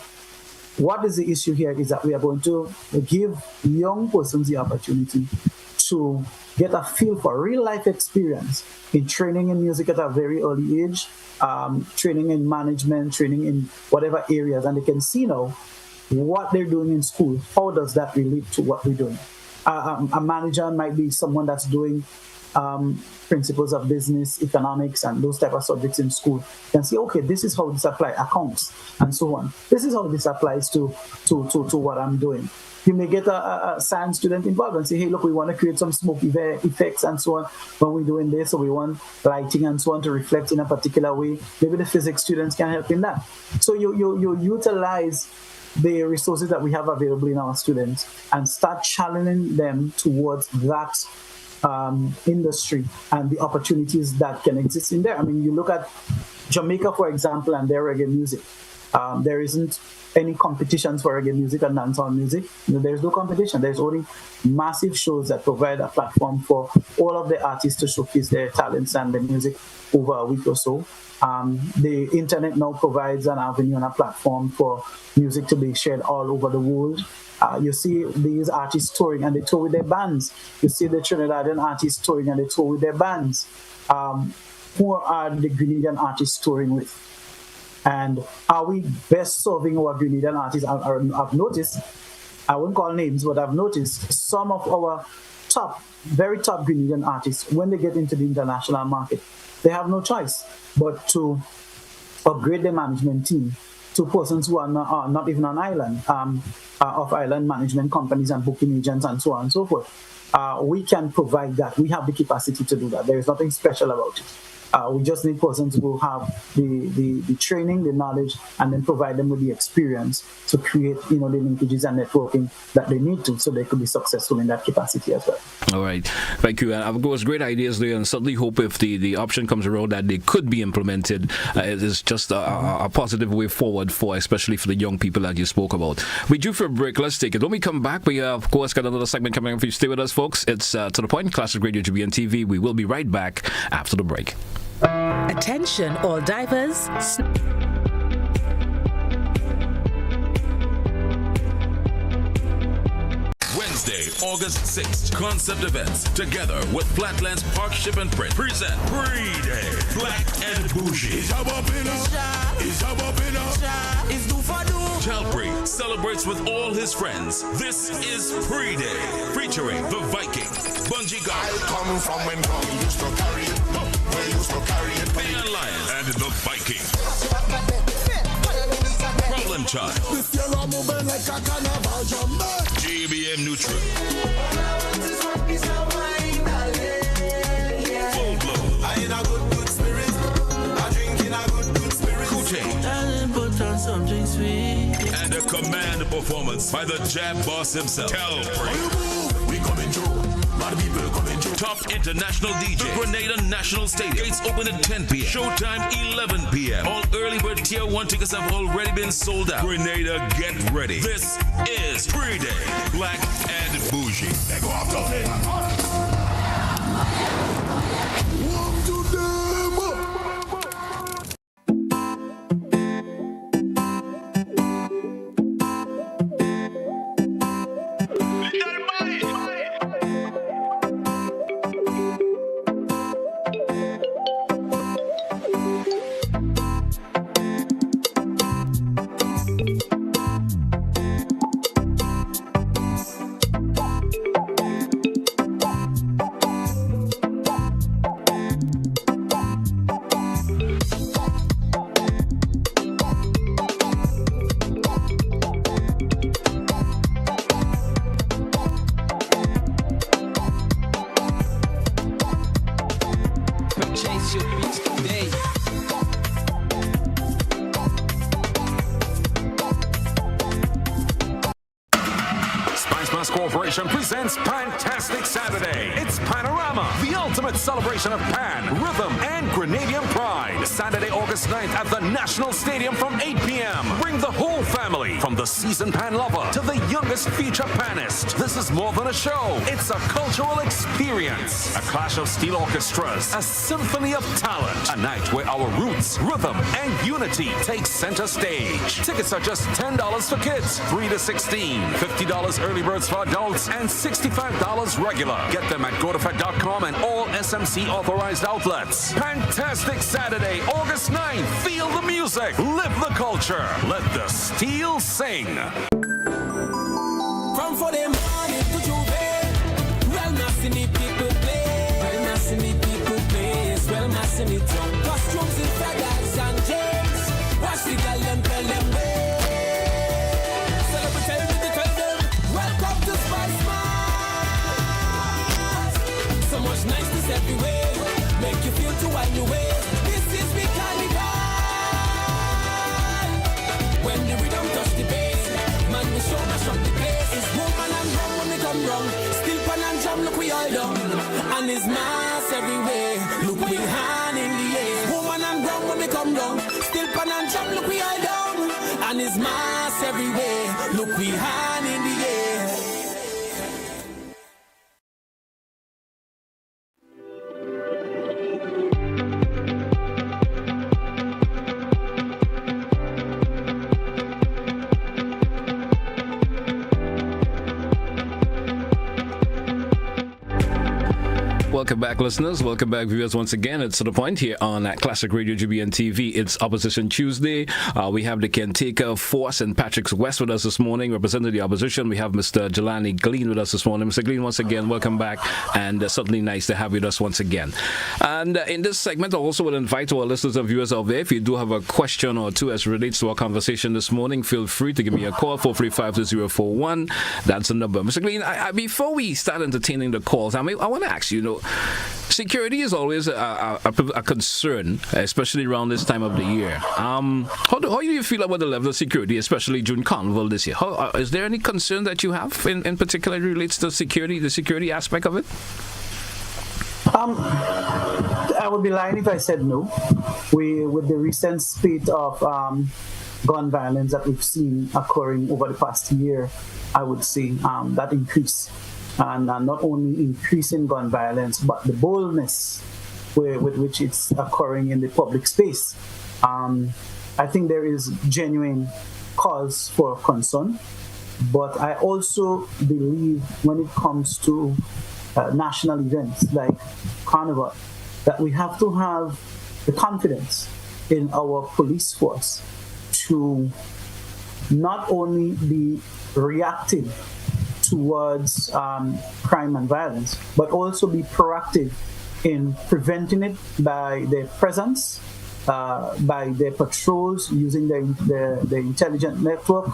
What is the issue here is that we are going to give young persons the opportunity to get a feel for real life experience in training in music at a very early age, training in management, training in whatever areas, and they can see now what they're doing in school. How does that relate to what we're doing? A manager might be someone that's doing principles of business, economics, and those type of subjects in school. You can see, okay, this is how this applies, accounts, and so on. This is how this applies to what I'm doing. You may get a science student involved and say, hey, look, we want to create some smoke effects and so on when we're doing this, so we want lighting and so on to reflect in a particular way. Maybe the physics students can help in that. So you utilize the resources that we have available in our students and start challenging them towards that industry and the opportunities that can exist in there. I mean, you look at Jamaica, for example, and their reggae music. There isn't any competitions for reggae music and dancehall music. There's no competition. There's only massive shows that provide a platform for all of the artists to showcase their talents and their music over a week or so. The internet now provides an avenue and a platform for music to be shared all over the world. You see these artists touring and they tour with their bands. You see the Trinidadian artists touring and they tour with their bands. Who are the Grenadian artists touring with? And are we best serving our Grenadian artists? I've noticed, I won't call names, but I've noticed some of our very top Grenadian artists, when they get into the international market, they have no choice but to upgrade their management team to persons who are not even on island, of island management companies and booking agents and so on and so forth. We can provide that. We have the capacity to do that. There is nothing special about it. We just need persons who have the training, the knowledge, and then provide them with the experience to create, the linkages and networking that they need to, so they could be successful in that capacity as well. All right, thank you. Of course, great ideas there, and certainly hope if the option comes around that they could be implemented. It is just a positive way forward especially for the young people that you spoke about. We due for a break. Let's take it. When we come back, we of course got another segment coming up for you. Stay with us, folks. It's To The Point, Classic Radio GBN TV. We will be right back after the break. Attention all divers. Wednesday, August 6th, Concept Events, together with Flatlands Park Ship and Print, present Pre-Day, Black and Bougie. Telford celebrates with all his friends. This is Pre-Day, featuring The Viking, Bungee Guard, the Alliance, and The Viking. Problem Child, GBM Neutral, Full Blow, and a command performance by the Jab Boss himself, Telford. We coming through. Top international DJ, the Grenada National Stadium. Gates open at 10 p.m. Showtime 11 p.m. All early bird tier 1 tickets have already been sold out. Grenada, get ready. This is Pre-Day, Black and Bougie. They go after Celebration presents Fantastic Saturday. It's Panorama, the ultimate celebration of Pan, rhythm, and Grenadian pride. Saturday, August 9th at the National Stadium from 8 p.m. Bring the whole family, from the seasoned Pan lover to the youngest future Panist. This is more than a show. It's a cultural experience. A clash of steel orchestras, a symphony of talent. A night where our roots, rhythm, and unity take center stage. Tickets are just $10 for kids, 3 to 16, $50 early birds for adults, and $65 regular. Get them at godefed.com and all SMC authorized outlets. Fantastic Saturday, August 9th. Feel the music, live the culture. Let the steel sing. From for them morning to Juve, well, massing the people play, well, massing the people play, well, massing it up. Costumes in feathers and james, watch the girl them tell them way. Celebrate, tell them, welcome to Spice Mart. So much niceness everywhere, make you feel to wind your way. This is big carnival. When the rhythm touch the bass, man, we show mash up the place. It's woman and drum when we come round. Still pan and drum, look we all down. And it's mass everywhere, look we hand in the air. Woman and drum when we come down. Still pan and drum, look we all down. And it's mass everywhere, look we hand in the air. Welcome back, listeners. Welcome back, viewers. Once again, it's to the point here on Classic Radio GBN TV. It's Opposition Tuesday. We have the caretaker for St. Patrick's West with us this morning. Representing the opposition, we have Mr. Jelani Glean with us this morning. Mr. Glean, once again, welcome back, and certainly nice to have you with us once again. And in this segment, I also will invite our listeners and viewers out there, if you do have a question or two as relates to our conversation this morning, feel free to give me a call, 435-2041. That's the number. Mr. Glean, before we start entertaining the calls, I want to ask you, security is always a concern, especially around this time of the year. How do you feel about the level of security, especially during Carnival this year? Is there any concern that you have in particular relates to security, the security aspect of it? I would be lying if I said no. With the recent spate of gun violence that we've seen occurring over the past year, I would say that increase. And not only increasing gun violence, but the boldness with which it's occurring in the public space. I think there is genuine cause for concern, but I also believe when it comes to national events like Carnival, that we have to have the confidence in our police force to not only be reactive towards crime and violence, but also be proactive in preventing it by their presence, by their patrols, using the intelligent network.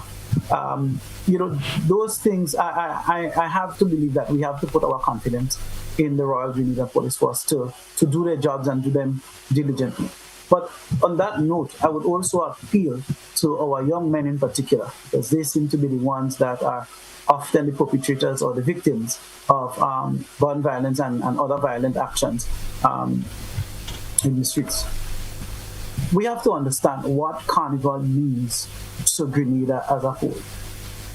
Those things, I have to believe that we have to put our confidence in the Royal Grenadian Police Force to do their jobs and do them diligently. But on that note, I would also appeal to our young men in particular, because they seem to be the ones that are often the perpetrators or the victims of gun violence and other violent actions in the streets. We have to understand what Carnival means to Grenada as a whole.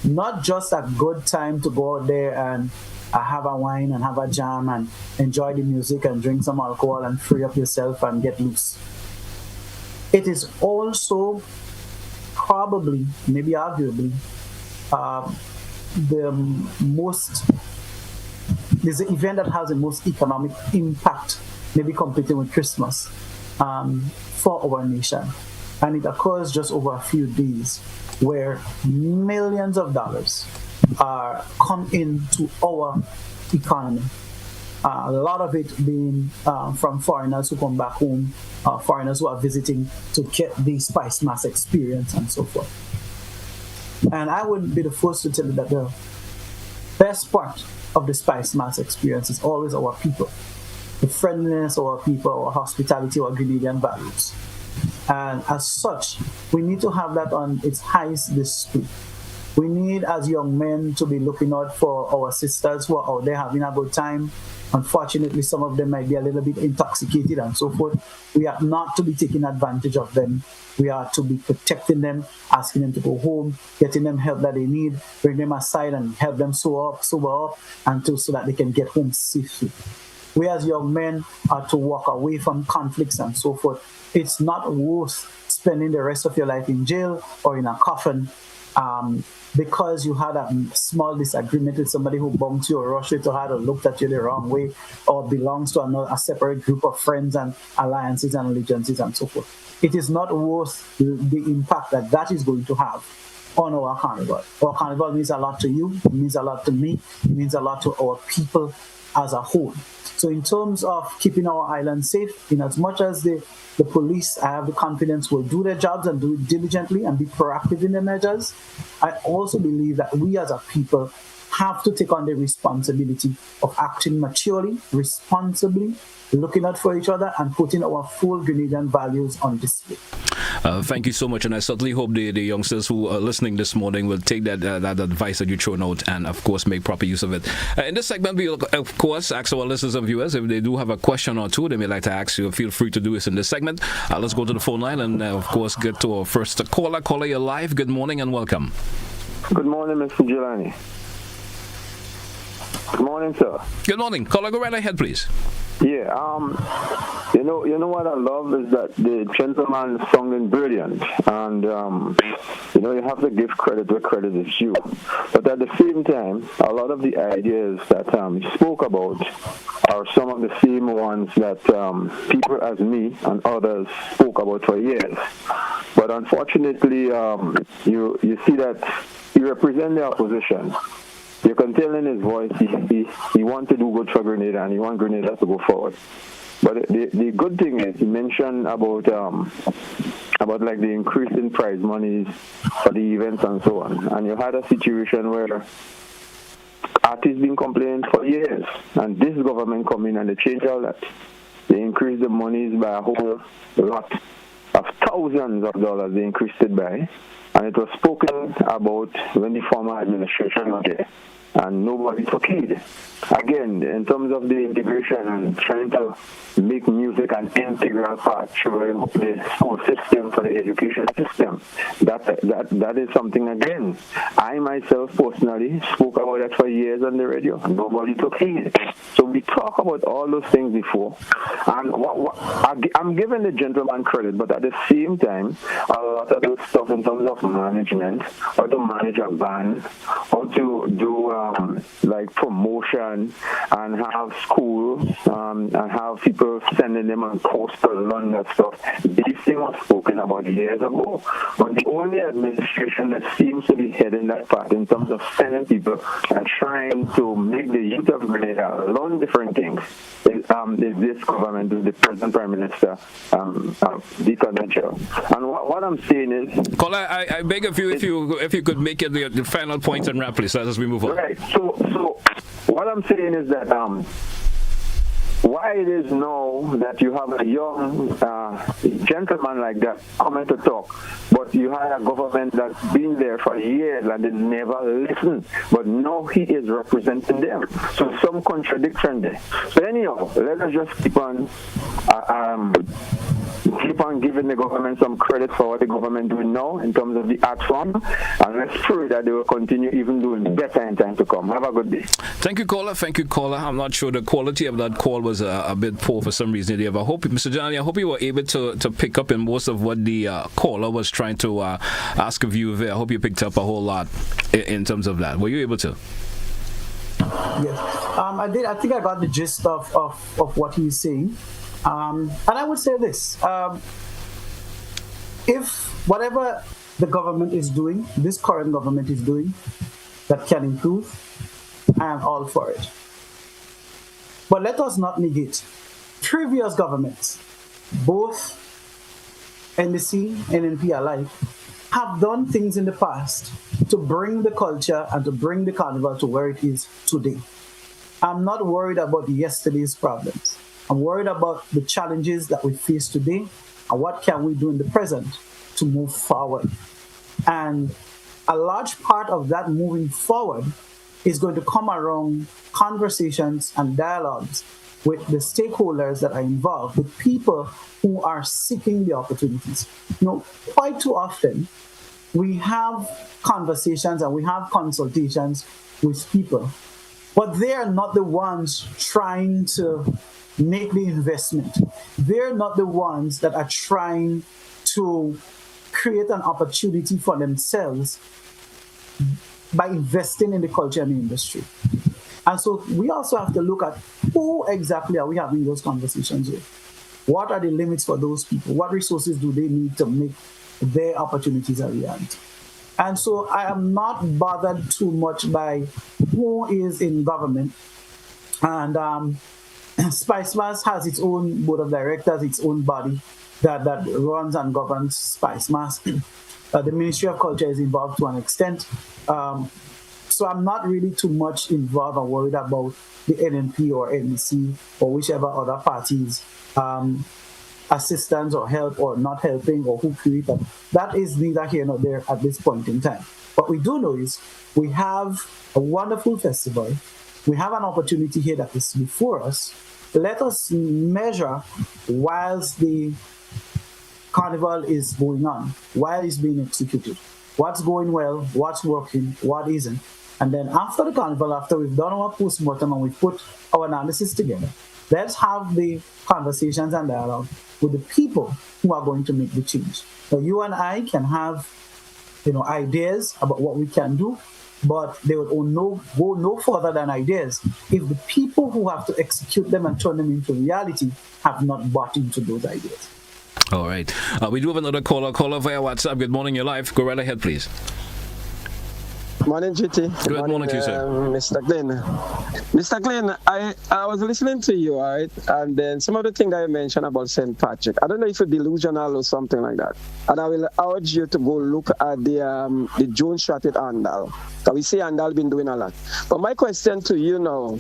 Not just a good time to go out there and have a wine and have a jam and enjoy the music and drink some alcohol and free up yourself and get loose. It is also probably, maybe arguably, there's the event that has the most economic impact, maybe competing with Christmas, for our nation. And it occurs just over a few days, where millions of dollars come into our economy. A lot of it being from foreigners who come back home, foreigners who are visiting to get the Spice Mass experience and so forth. And I would be the first to tell you that the best part of the Spice Mass experience is always our people. The friendliness of our people, our hospitality, our Grenadian values. And as such, we need to have that on its highest display. We need, as young men, to be looking out for our sisters who are out there having a good time. Unfortunately, some of them might be a little bit intoxicated and so forth. We are not to be taking advantage of them. We are to be protecting them, asking them to go home, getting them help that they need, bring them aside and help them sober up, and so that they can get home safely. We as young men are to walk away from conflicts and so forth. It's not worth spending the rest of your life in jail or in a coffin because you had a small disagreement with somebody who bumped you or rushed you to hard or looked at you the wrong way or belongs to a separate group of friends and alliances and allegiances and so forth. It is not worth the impact that is going to have on our carnival. Our carnival means a lot to you, it means a lot to me, it means a lot to our people as a whole. So in terms of keeping our island safe, in as much as the police, I have the confidence, will do their jobs and do it diligently and be proactive in their measures, I also believe that we as a people have to take on the responsibility of acting maturely, responsibly, looking out for each other and putting our full Grenadian values on display. Thank you so much, and I certainly hope the youngsters who are listening this morning will take that advice that you thrown out and, of course, make proper use of it. In this segment, we will, of course, ask our listeners and viewers if they do have a question or two they may like to ask you. Feel free to do this in this segment. Let's go to the phone line and, of course, get to our first caller. Caller, you're live. Good morning and welcome. Good morning, Mr. Jelani. Good morning, sir. Good morning. Caller, go right ahead, please. Yeah, you know what I love is that the gentleman is sounding brilliant, and you have to give credit where credit is due. But at the same time, a lot of the ideas that he spoke about are some of the same ones that people as me and others spoke about for years. But unfortunately, you see that he represents the opposition. You can tell in his voice he wants to do good for Grenada and he wants Grenada to go forward. But the good thing is he mentioned about like the increase in prize monies for the events and so on. And you had a situation where artists been complaining for years, and this government come in and they change all that. They increase the monies by a whole lot of thousands of dollars. They increased it by. And it was spoken about when the former administration was there, and nobody took heed. Again, in terms of the integration and trying to make music an integral part through the school system for the education system, that is something, again, I myself personally spoke about that for years on the radio, and nobody took heed. So we talk about all those things before, and I'm giving the gentleman credit, but at the same time, a lot of those stuff in terms of management, how to manage a band, how to do like promotion and have school and have people sending them on coastal London stuff. These things were spoken about years ago. But the only administration that seems to be heading that path in terms of sending people and trying to make the youth of Grenada learn different things is this government, is the present Prime Minister, the convention. And what I'm saying is, Caller, I beg of you if you could make it the final point and wrap, please, as we move on. Right. So what I'm saying is that why it is now that you have a young gentleman like that coming to talk, but you had a government that's been there for years and they never listen, but now he is representing them. So some contradiction there. So anyhow, let us just keep on giving the government some credit for what the government doing now in terms of the art form, and let's pray that they will continue even doing better in time to come. Have a good day. Thank you, caller. I'm not sure the quality of that call was a bit poor for some reason. I hope, Mr. Jelani, I hope you were able to pick up in most of what the caller was trying to ask of you there. I hope you picked up a whole lot in terms of that. Were you able to? Yes, I did. I think I got the gist of what he's saying. And I would say this, if whatever the government is doing, this current government is doing, that can improve, I am all for it. But let us not negate previous governments, both NDC and NP alike, have done things in the past to bring the culture and to bring the carnival to where it is today. I'm not worried about yesterday's problems. I'm worried about the challenges that we face today and what can we do in the present to move forward. And a large part of that moving forward is going to come around conversations and dialogues with the stakeholders that are involved, the people who are seeking the opportunities. Quite too often, we have conversations and we have consultations with people, but they are not the ones trying to make the investment. They're not the ones that are trying to create an opportunity for themselves by investing in the culture and the industry. And so we also have to look at who exactly are we having those conversations with? What are the limits for those people? What resources do they need to make their opportunities a reality? And so I am not bothered too much by who is in government. And SpiceMass has its own board of directors, its own body that runs and governs SpiceMass. The Ministry of Culture is involved to an extent. So I'm not really too much involved or worried about the NNP or NEC or whichever other parties assistance or help or not helping or who created. That is neither here nor there at this point in time. What we do know is we have a wonderful festival. We have an opportunity here that is before us. Let us measure whilst the carnival is going on, while it's being executed. What's going well, what's working, what isn't. And then after the carnival, after we've done our postmortem and we've put our analysis together, let's have the conversations and dialogue with the people who are going to make the change. So you and I can have, ideas about what we can do, but they will go no further than ideas if the people who have to execute them and turn them into reality have not bought into those ideas. All right. We do have another caller via WhatsApp. Good morning, you're live. Go right ahead, please. Morning, GT. Good morning to you, sir. Mr. Glen. Mr. Glen, I was listening to you, all right? And then some of the things that you mentioned about St. Patrick, I don't know if it's delusional or something like that. And I will urge you to go look at the June shot with Andal. Because we see Andal been doing a lot. But my question to you now,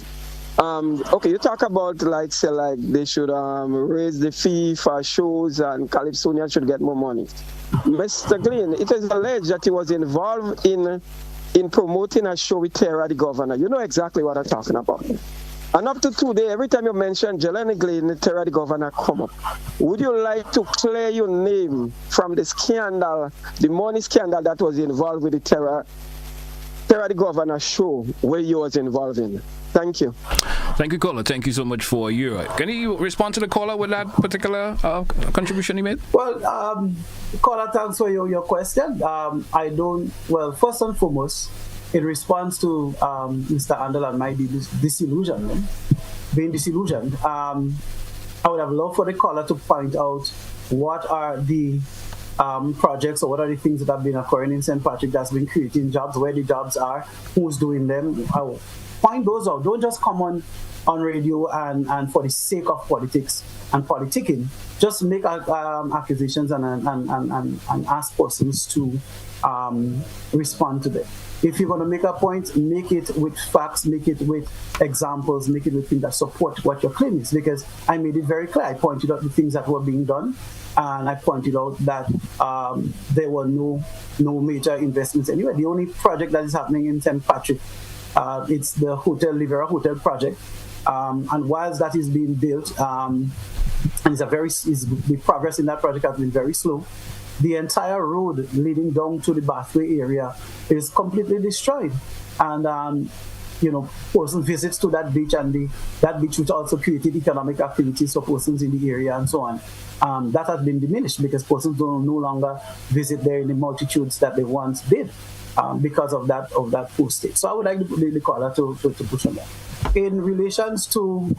okay, you talk about like they should raise the fee for shows and Calypsonian should get more money. Mr. Glean, it is alleged that he was involved in promoting a show with Terra, the governor. You know exactly what I'm talking about. And up to today, every time you mention Jelani Glean, Terra, the governor come up. Would you like to clear your name from the scandal, the money scandal that was involved with the Terra, the governor show where you was involved in? Thank you. Thank you, caller. Thank you so much for you. Can you respond to the caller with that particular contribution he made? Well, caller, thanks for your question. First and foremost, in response to Mr. Andal and my being disillusioned, I would have loved for the caller to point out what are the projects or what are the things that have been occurring in St. Patrick that's been creating jobs, where the jobs are, who's doing them. Find those out. Don't just come on radio and for the sake of politics and politicking, just make accusations and ask persons to respond to them. If you're going to make a point, make it with facts, make it with examples, make it with things that support what your claim is. Because I made it very clear. I pointed out the things that were being done, and I pointed out that there were no major investments anywhere. The only project that is happening in St. Patrick, it's the Livera Hotel project. And whilst that is being built, and the progress in that project has been very slow, the entire road leading down to the Bathway area is completely destroyed. And person visits to that beach, and that beach which also created economic activities for persons in the area and so on. That has been diminished because persons no longer visit there in the multitudes that they once did because of that postage. So I would like the caller to push on that. In relations to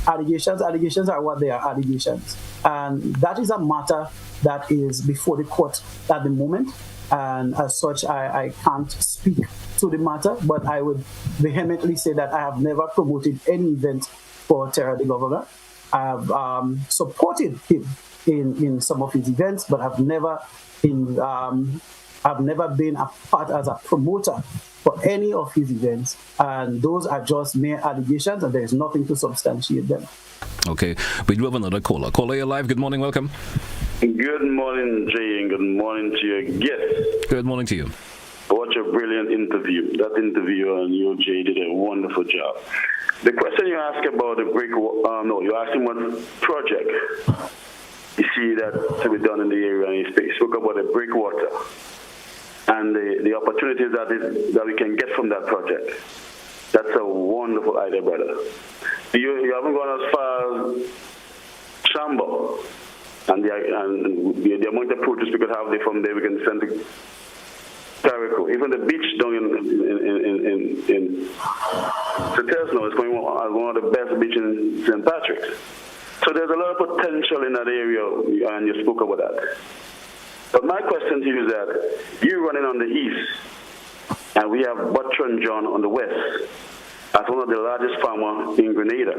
allegations are what they are, allegations. And that is a matter that is before the court at the moment. And as such, I can't speak to the matter, but I would vehemently say that I have never promoted any event for Terra the Governor. I have supported him in some of his events, but I've never been a part as a promoter for any of his events. And those are just mere allegations, and there is nothing to substantiate them. Okay, we do have another caller. Caller, you're live. Good morning, welcome. Good morning, Jay, and good morning to your guest. Good morning to you. brilliant interview. That interview on UJ did a wonderful job. The question you asked about the you're asking what project you see that to be done in the area, and you spoke about the breakwater and the opportunities that we can get from that project. That's a wonderful idea, brother. You haven't gone as far as Shambo, and the amount of produce we could have there from there, we can send to Carrico. Even the beach down in Telesford is going as one of the best beaches in St. Patrick's. So there's a lot of potential in that area, and you spoke about that. But my question to you is that you're running on the east, and we have Butron John on the west as one of the largest farmers in Grenada.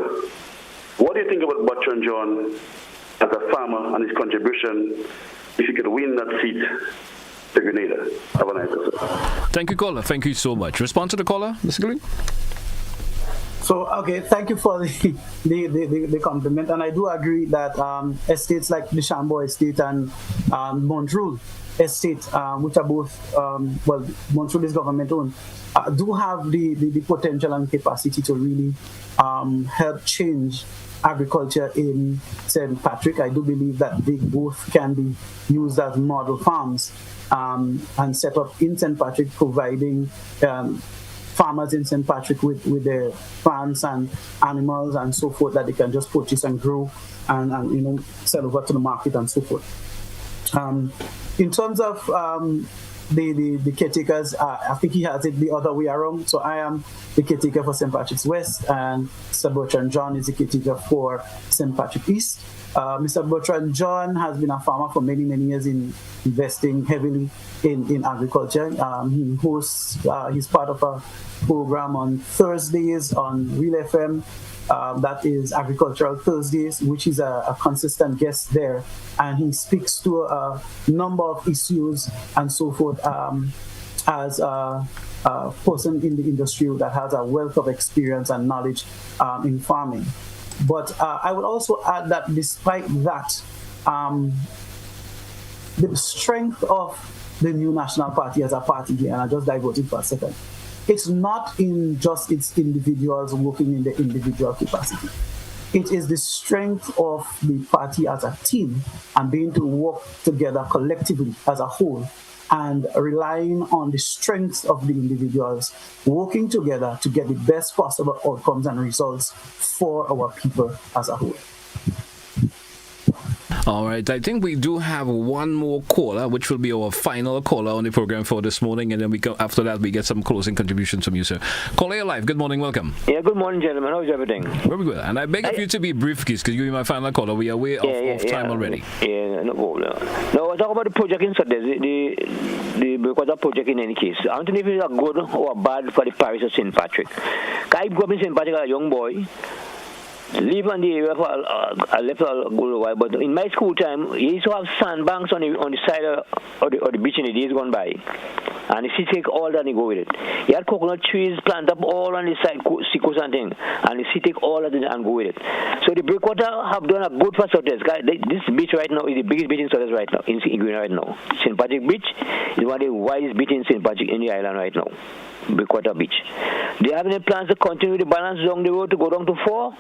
What do you think about Butron John as a farmer and his contribution if you could win that seat to Grenada? Have a nice day, sir. Thank you, caller. Thank you so much. Respond to the caller, Mr. Glean. So, okay, thank you for the compliment. And I do agree that estates like the Shambo Estate and Montreal Estate, which are both, Montreal is government-owned, do have the potential and capacity to really help change agriculture in St. Patrick. I do believe that they both can be used as model farms and set up in St. Patrick, providing farmers in St. Patrick with their plants and animals and so forth that they can just purchase and grow and sell over to the market and so forth. In terms of the caretakers, I think he has it the other way around. So I am the caretaker for St. Patrick's West, and Mr. Bertrand John is the caretaker for St. Patrick East. Mr. Bertrand John has been a farmer for many, many years, in investing heavily in agriculture. He hosts, he's part of a program on Thursdays on Real FM. That is Agricultural Thursdays, which is a consistent guest there. And he speaks to a number of issues and so forth as a person in the industry that has a wealth of experience and knowledge in farming. But I would also add that despite that, the strength of the New National Party as a party here, and I just diverted for a second, it's not in just its individuals working in the individual capacity. It is the strength of the party as a team and being to work together collectively as a whole and relying on the strengths of the individuals working together to get the best possible outcomes and results for our people as a whole. All right, I think we do have one more caller, which will be our final caller on the program for this morning, and then after that we get some closing contributions from you, sir. Caller, you're live. Good morning, welcome. Yeah, good morning, gentlemen. How's everything? Very good. And I beg of you to be brief, because you're my final caller. We are way off time already. Yeah, no problem. Now, I talk about the project in the Breakwater project in any case. I don't know if it's a good or bad for the parish of St. Patrick. I grew up in St. Patrick as a young boy. Live on the area for I left for a good while, but in my school time, you used to have sandbanks on the side of the beach in the days gone by, and you take all that and go with it. You had coconut trees planted up all on the side, sequoia and thing, and you take all that and go with it. So the Breakwater have done a good for Southwest. This beach right now is the biggest beach in Southwest right now, in Glean right now. St. Patrick Beach is one of the widest beaches in St. Patrick in the island right now. Breakwater Beach. They have any plans to continue the balance along the road to go down to 4?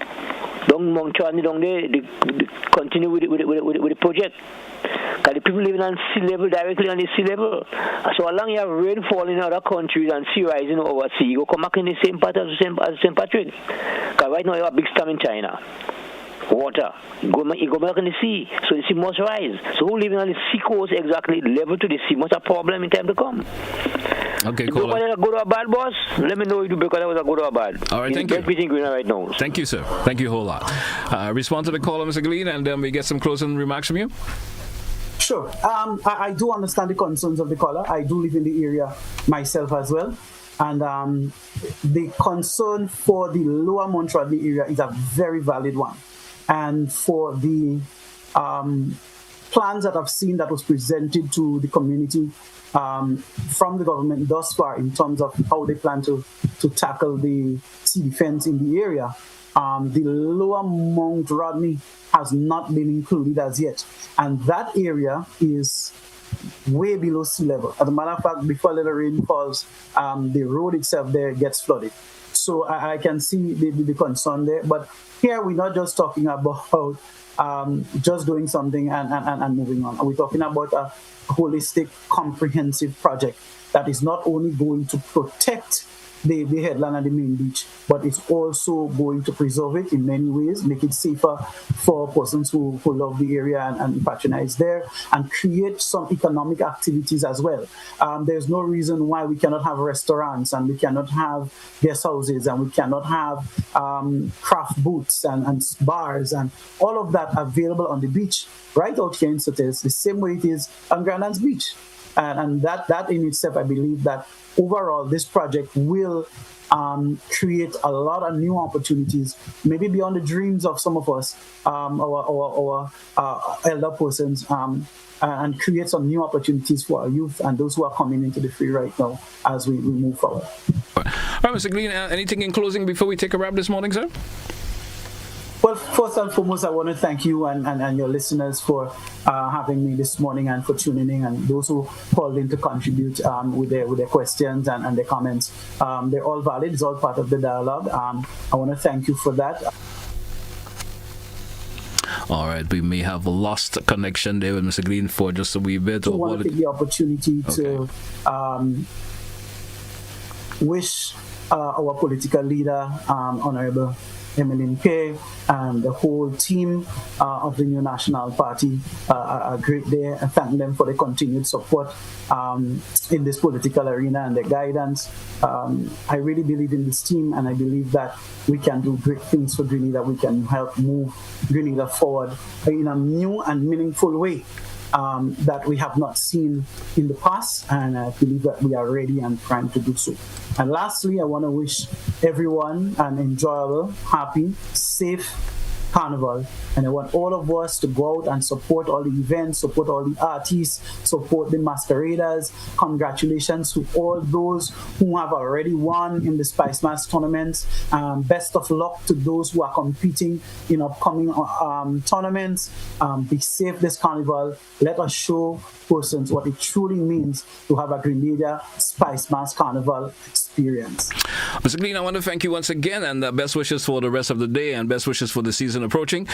Down Mount Charlie, down there, they continue with the project. Because the people living on sea level, directly on the sea level. So along you have rainfall in other countries and sea rising over sea, you go come back in the same part as St. Patrick. Because right now you have a big storm in China. Water. You go back in the sea, so the sea must rise. So who living on the sea coast exactly level to the sea must have a problem in time to come. Okay, cool. Whether a good or bad, boss, let me know if because I was a good or bad. All right, thank you. Right now. Thank you, sir. Thank you a whole lot. Respond to the caller, Mr. Glean, and then we get some closing remarks from you. Sure. I do understand the concerns of the caller. I do live in the area myself as well. And the concern for the lower Montreal area is a very valid one. And for the plans that I've seen that was presented to the community from the government thus far in terms of how they plan to tackle the sea defense in the area, the lower Mount Rodney has not been included as yet. And that area is way below sea level. As a matter of fact, before little rain falls, the road itself there gets flooded. So I can see the concern there. But here we're not just talking about just doing something and moving on. We're talking about a holistic, comprehensive project that is not only going to protect the headland and the main beach, but it's also going to preserve it in many ways, make it safer for persons who love the area and patronize there, and create some economic activities as well. There's no reason why we cannot have restaurants, and we cannot have guest houses, and we cannot have craft booths and bars and all of that available on the beach right out here in Sotez, the same way it is on Grandlands Beach. And that in itself, I believe that overall this project will create a lot of new opportunities, maybe beyond the dreams of some of us, our elder persons, and create some new opportunities for our youth and those who are coming into the field right now as we move forward. All right, Mr. Glean, anything in closing before we take a wrap this morning, sir? Well, first and foremost, I want to thank you and your listeners for having me this morning and for tuning in, and those who called in to contribute with their questions and their comments. They're all valid. It's all part of the dialogue. I want to thank you for that. All right, we may have lost connection there with Mr. Glean for just a wee bit. I want to take the opportunity to wish our political leader, Honorable Emmeline Kay, and the whole team of the New National Party a great day. I thank them for the continued support in this political arena and their guidance. I really believe in this team, and I believe that we can do great things for Grenada. We can help move Grenada forward in a new and meaningful way that we have not seen in the past, and I believe that we are ready and primed to do so. And lastly, I want to wish everyone an enjoyable, happy, safe Carnival, and I want all of us to go out and support all the events, support all the artists, support the masqueraders. Congratulations to all those who have already won in the Spice Mass tournaments. Best of luck to those who are competing in upcoming tournaments. Be safe this Carnival. Let us show persons what it truly means to have a Grenada Spice Mass Carnival experience. Mr. Glean, I want to thank you once again, and best wishes for the rest of the day and best wishes for the season approaching.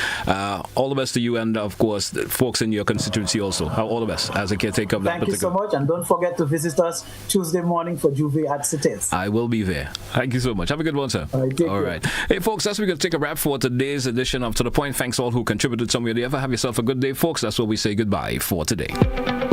All the best to you and, of course, the folks in your constituency also. All the best as a caretaker of that particular. Thank you so much, and don't forget to visit us Tuesday morning for Juve at Sotez. I will be there. Thank you so much. Have a good one, sir. All right. Hey, folks, that's where we're going to take a wrap for today's edition of To The Point. Thanks all who contributed some way or the other. Have yourself a good day, folks. That's where we say goodbye for today.